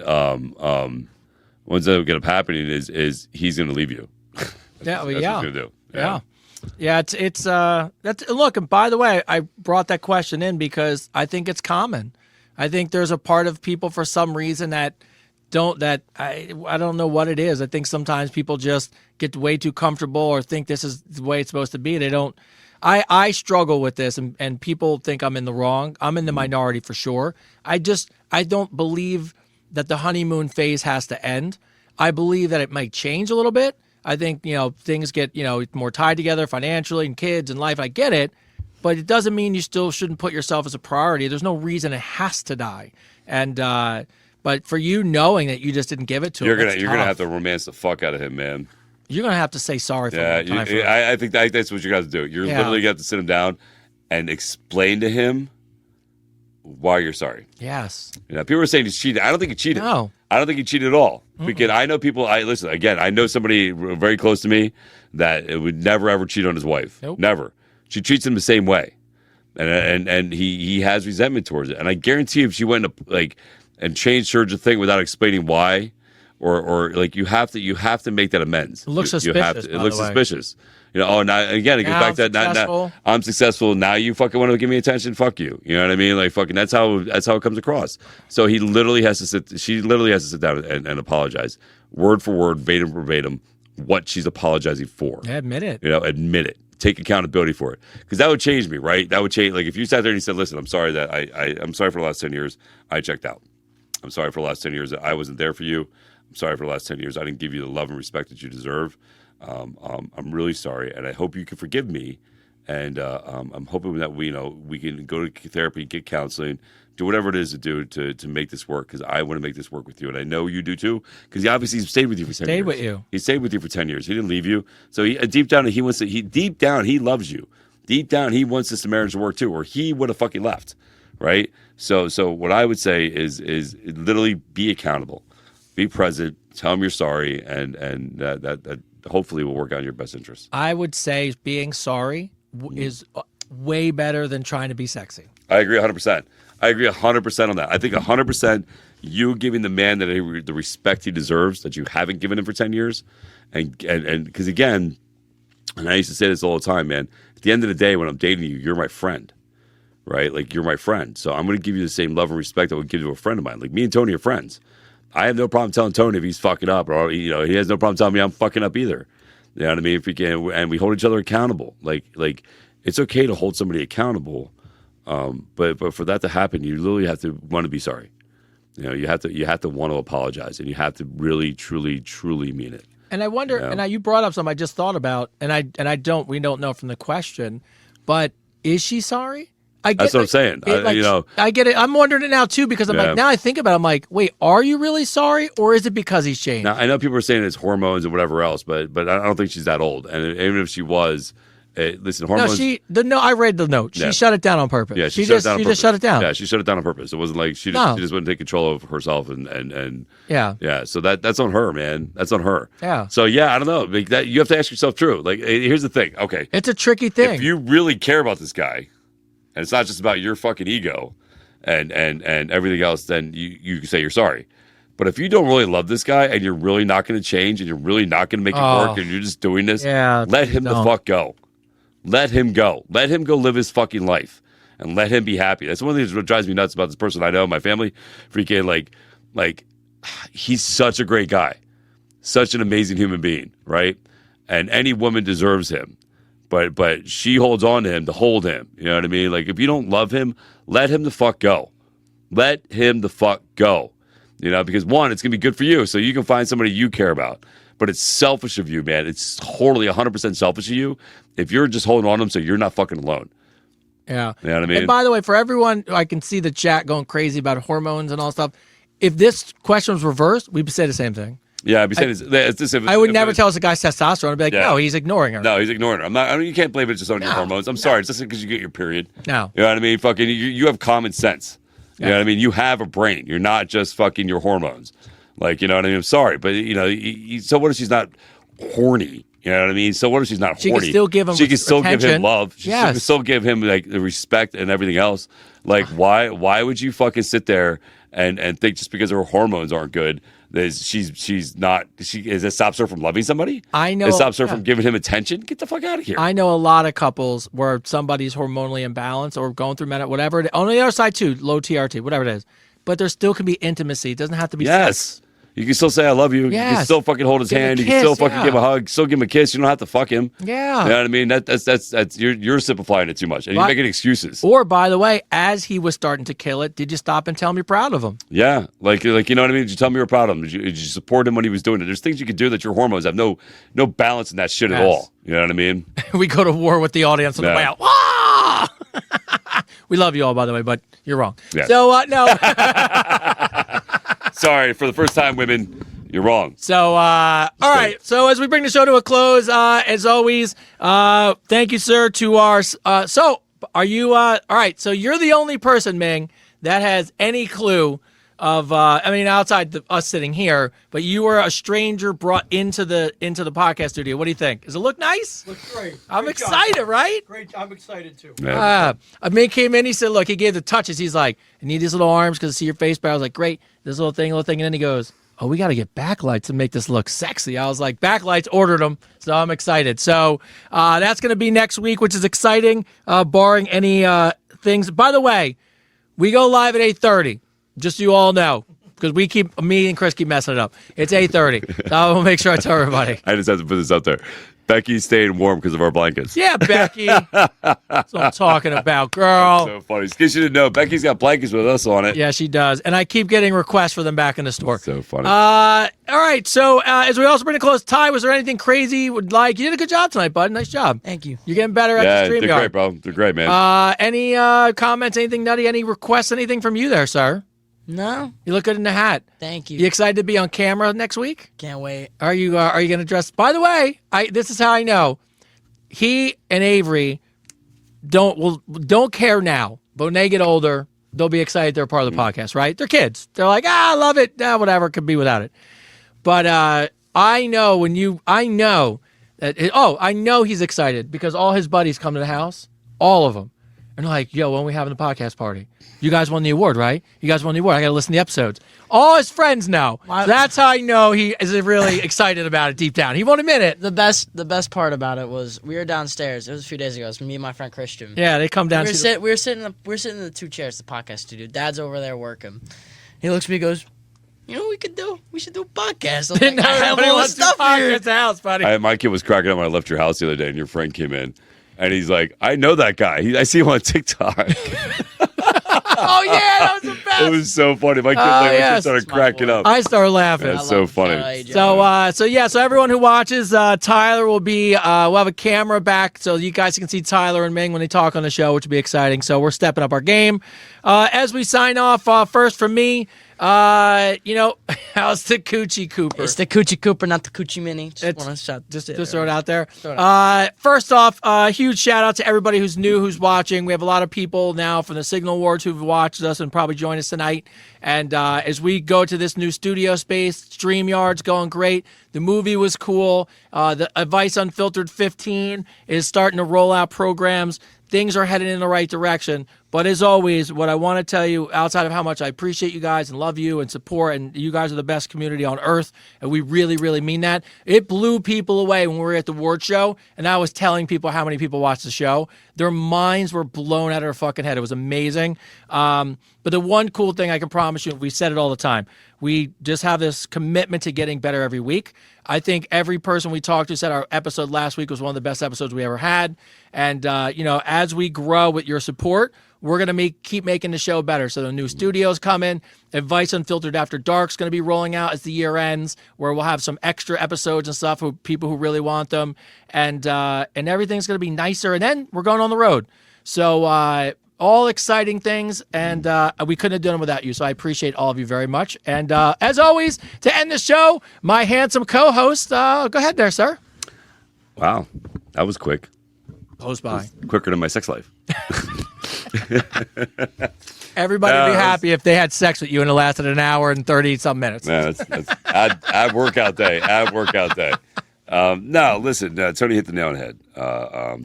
what's going to end up happening is he's going to leave you. That's what he's going to do. Yeah. That's look. And by the way, I brought that question in because I think it's common. I think there's a part of people for some reason I don't know what it is. I think sometimes people just get way too comfortable or think this is the way it's supposed to be. They don't. I struggle with this, and people think I'm in the wrong. I'm in the minority for sure. I don't believe that the honeymoon phase has to end. I believe that it might change a little bit. I think, things get, more tied together financially and kids and life. I get it, but it doesn't mean you still shouldn't put yourself as a priority. There's no reason it has to die. And, but for you knowing that you just didn't give it to him, you're gonna have to romance the fuck out of him, man. You're gonna have to say sorry for him. I think that's what you got to do. You're literally got to sit him down and explain to him why you're sorry. Yes. People are saying he's cheated. I don't think he cheated. No. I don't think he cheated at all. Because I know people. Listen again. I know somebody very close to me that would never ever cheat on his wife. Nope. Never. She treats him the same way, and he has resentment towards it. And I guarantee if she went and changed her thing without explaining why, or like you have to make that amends. It looks You have suspicious, to. by It looks the way. suspicious. You know, now again, it goes Now back to I'm that. successful. I'm successful. Now you fucking want to give me attention? Fuck you. You know what I mean? Like fucking. That's how it comes across. So he literally has to sit. She literally has to sit down and apologize, word for word, verbatim, what she's apologizing for. Yeah, admit it. You know, admit it. Take accountability for it, because that would change me, right? That would change. Like if you sat there and you said, "Listen, I'm sorry that I'm sorry for the last 10 years I checked out. I'm sorry for the last 10 years that I wasn't there for you. I'm sorry for the last 10 years I didn't give you the love and respect that you deserve. I'm really sorry, and I hope you can forgive me. And I'm hoping that we can go to therapy, get counseling, do whatever it is to do to make this work, because I want to make this work with you, and I know you do too, because he obviously stayed with you for 10 years. Stayed with you. He stayed with you for 10 years. He didn't leave you. So deep down he loves you. Deep down he wants this marriage to work too, or he would have fucking left, right? So what I would say is literally be accountable, be present, tell him you're sorry, and that hopefully will work out in your best interest. I would say being sorry is way better than trying to be sexy. I agree 100%. I agree 100% on that. I think 100% you giving the man the respect he deserves that you haven't given him for 10 years. And because again, and I used to say this all the time, man, at the end of the day, when I'm dating you, you're my friend, right? Like you're my friend. So I'm going to give you the same love and respect I would give to a friend of mine. Like me and Tony are friends. I have no problem telling Tony if he's fucking up, or he has no problem telling me I'm fucking up either. You know what I mean? If we can, and we hold each other accountable. Like it's okay to hold somebody accountable. But for that to happen, you literally have to want to be sorry. You know, you have to want to apologize, and you have to really, truly, truly mean it. And I wonder, you brought up something I just thought about, we don't know from the question, but is she sorry? That's what I'm saying. I get it. I'm wondering it now too, because I'm like, now I think about it, I'm like, wait, are you really sorry, or is it because he's changed? Now I know people are saying it's hormones and whatever else, but I don't think she's that old. And even if she was, listen, hormones. I read the note. She shut it down on purpose. Yeah, she just shut it down. Yeah, she shut it down on purpose. It wasn't like she just wouldn't take control of herself and yeah. So that's on her, man. That's on her. Yeah. So yeah, I don't know. Like that, you have to ask yourself true. Like here's the thing. Okay, it's a tricky thing. If you really care about this guy, and it's not just about your fucking ego and everything else, then you can say you're sorry. But if you don't really love this guy and you're really not going to change and you're really not going to make it work and you're just doing this, let him the fuck go. Let him go. Let him go live his fucking life and let him be happy. That's one of the things that drives me nuts about this person I know, my family. Freaking like he's such a great guy, such an amazing human being, right? And any woman deserves him. But she holds on to him to hold him. You know what I mean? Like, if you don't love him, let him the fuck go. Let him the fuck go. You know, because one, it's going to be good for you, so you can find somebody you care about. But it's selfish of you, man. It's totally 100% selfish of you if you're just holding on to him so you're not fucking alone. Yeah. You know what I mean? And by the way, for everyone, I can see the chat going crazy about hormones and all stuff. If this question was reversed, we'd say the same thing. Yeah, I'd be saying I would never tell us a guy's testosterone. I'd be like, no, he's ignoring her. No, he's ignoring her. I mean, you can't blame it just on your hormones. I'm sorry. It's just because you get your period. No. You know what I mean? Fucking, you have common sense. You know what I mean? You have a brain. You're not just fucking your hormones. Like, you know what I mean? I'm sorry. But, so what if she's not horny? You know what I mean? So what if she's not horny? She can still give him She can still give him love. She yes. can still give him, like, the respect and everything else. Like, why would you fucking sit there and think just because her hormones aren't good that that stops her from loving somebody? I know. It stops her from giving him attention? Get the fuck out of here. I know a lot of couples where somebody's hormonally imbalanced or going through whatever. On the other side, too, low TRT, whatever it is. But there still can be intimacy. It doesn't have to be sex. You can still say I love you. Yes. You can still fucking hold his hand. You can still fucking give him a hug. Still give him a kiss. You don't have to fuck him. Yeah. You know what I mean? That's you're simplifying it too much. And you're making excuses. Or, by the way, as he was starting to kill it, did you stop and tell him you're proud of him? Yeah. Like you know what I mean? Did you tell him you were proud of him? Did you support him when he was doing it? There's things you could do that your hormones have no balance in that shit at all. You know what I mean? We go to war with the audience on the way out. Ah! We love you all, by the way, but you're wrong. Yeah. So, no. Sorry, for the first time, women, you're wrong. So, all right. So, as we bring the show to a close, as always, thank you, sir, to our. So, are you all right? So, you're the only person, Ming, that has any clue of. Outside us sitting here, but you were a stranger brought into the podcast studio. What do you think? Does it look nice? Looks great. I'm Great excited, job. right? Great. I'm excited too. Yeah. Ming came in. He said, "Look," he gave the touches. He's like, "I need these little arms because I see your face." But I was like, "Great, this little thing," and then he goes, oh, we got to get backlights to make this look sexy. I was like, backlights, ordered them. So I'm excited. So that's going to be next week, which is exciting, barring any things. By the way, we go live at 8:30, just so you all know, because me and Chris keep messing it up. It's 8:30. So I will make sure I tell everybody. I just have to put this up there. Becky's staying warm because of our blankets. Yeah, Becky. That's what I'm talking about, girl. So funny. In case you didn't know, Becky's got blankets with us on it. Yeah, she does. And I keep getting requests for them back in the store. So funny. All right. So as we also bring it close, Ty, was there anything crazy you would like? You did a good job tonight, bud. Nice job. Thank you. You're getting better at Yeah, the they're StreamYard. great, bro. They're great, man. Any comments, anything nutty, any requests, anything from you there, sir? No, You look good in the hat. thank you. You excited to be on camera next week? Can't wait. Are you going to dress? By the way, this is how I know. He and Avery don't care now, but when they get older, they'll be excited they're part of the podcast, right? They're kids. They're like, I love it. Whatever, could be without it. But I know I know he's excited because all his buddies come to the house, all of them, and they're like, yo, when are we having the podcast party? You guys won the award, right? You guys won the award. I got to listen to the episodes. All his friends know. So that's how I know he is really excited about it deep down. He won't admit it. The best part about it was we were downstairs. It was a few days ago. It was me and my friend Christian. Yeah, they come down. We were sitting in the two chairs, the podcast studio. Dad's over there working. He looks at me, and goes, "You know what we could do? We should do a podcast." I'm like, I have Nobody all wants this to stuff here. podcast the house, buddy. My kid was cracking up when I left your house the other day, and your friend came in, and he's like, "I know that guy. I see him on TikTok." Oh yeah, that was the best. It was so funny. My kid yes. started It's my cracking boy. up. I started laughing. That's so funny. So everyone who watches, Tyler will be. We'll have a camera back, so you guys can see Tyler and Ming when they talk on the show, which will be exciting. So we're stepping up our game. As we sign off, first from me, how's the Coochie Cooper? It's the Coochie Cooper, not the Coochie Mini. Just throw it out there. First off, huge shout out to everybody who's new, who's watching. We have a lot of people now from the Signal Awards who've watched us and probably join us tonight. And as we go to this new studio space, StreamYard's going great. The movie was cool. The Advice Unfiltered 15 is starting to roll out programs. Things are headed in the right direction. But as always, what I want to tell you, outside of how much I appreciate you guys and love you and support, and you guys are the best community on earth, and we really, really mean that. It blew people away when we were at the award show, and I was telling people how many people watched the show. Their minds were blown out of their fucking head. It was amazing. But the one cool thing I can promise you, we said it all the time, we just have this commitment to getting better every week. I think every person we talked to said our episode last week was one of the best episodes we ever had. And, as we grow with your support, we're going to keep making the show better. So the new studios coming. Advice Unfiltered After Dark is going to be rolling out as the year ends, where we'll have some extra episodes and stuff for people who really want them. And everything's going to be nicer. And then we're going on the road. So all exciting things. And we couldn't have done them without you. So I appreciate all of you very much. And as always, to end the show, my handsome co-host, go ahead there, sir. Wow, that was quick. Close by. Quicker than my sex life. Everybody would be happy if they had sex with you and it lasted an hour and 30-some minutes. Man, that's add workout day. Add workout day. No, listen, Tony hit the nail on the head.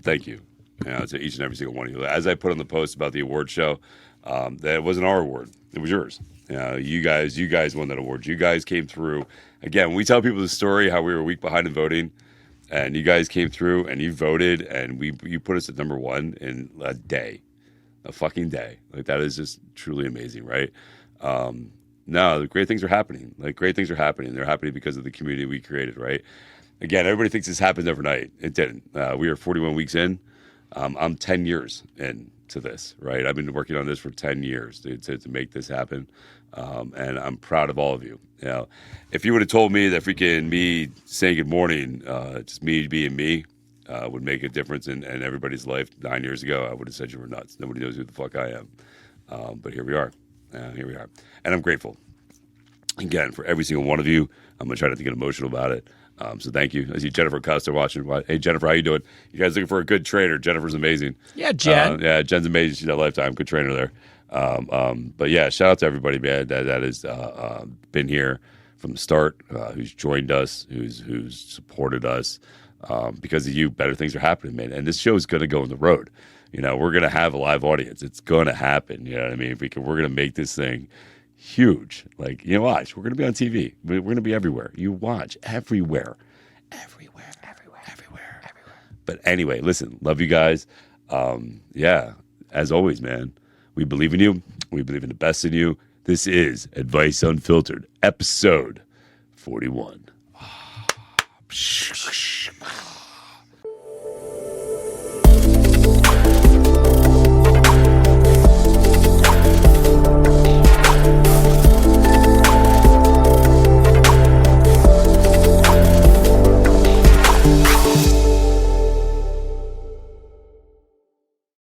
Thank you. To each and every single one of you. As I put on the post about the award show, that wasn't our award. It was yours. You guys won that award. You guys came through. Again, when we tell people the story, how we were a week behind in voting, and you guys came through and you voted, and you put us at number one in a fucking day. Like, that is just truly amazing, right? No, great things are happening. Great things are happening. They're happening because of the community we created, right? Again, everybody thinks this happened overnight. It didn't. We are 41 weeks in. I'm 10 years into this, right? I've been working on this for 10 years to make this happen. And I'm proud of all of you. If you would have told me that freaking me saying good morning, just me being me, would make a difference in everybody's life 9 years ago, I would have said you were nuts. Nobody knows who the fuck I am. But here we are. Here we are. And I'm grateful, again, for every single one of you. I'm going to try not to get emotional about it. So thank you. I see Jennifer Costa watching. Hey, Jennifer, how you doing? You guys looking for a good trainer? Jennifer's amazing. Yeah, Jen. Jen's amazing. She's a lifetime good trainer there. But yeah, shout out to everybody, man, that has been here from the start, who's joined us, who's supported us. Because of you, better things are happening, man. And this show is going to go on the road. We're going to have a live audience. It's going to happen. You know what I mean? We're going to make this thing huge. Like, you know, watch. We're going to be on TV. We're going to be everywhere. You watch everywhere. But anyway, listen, love you guys. Yeah, as always, man, we believe in you. We believe in the best in you. This is Advice Unfiltered, episode 41.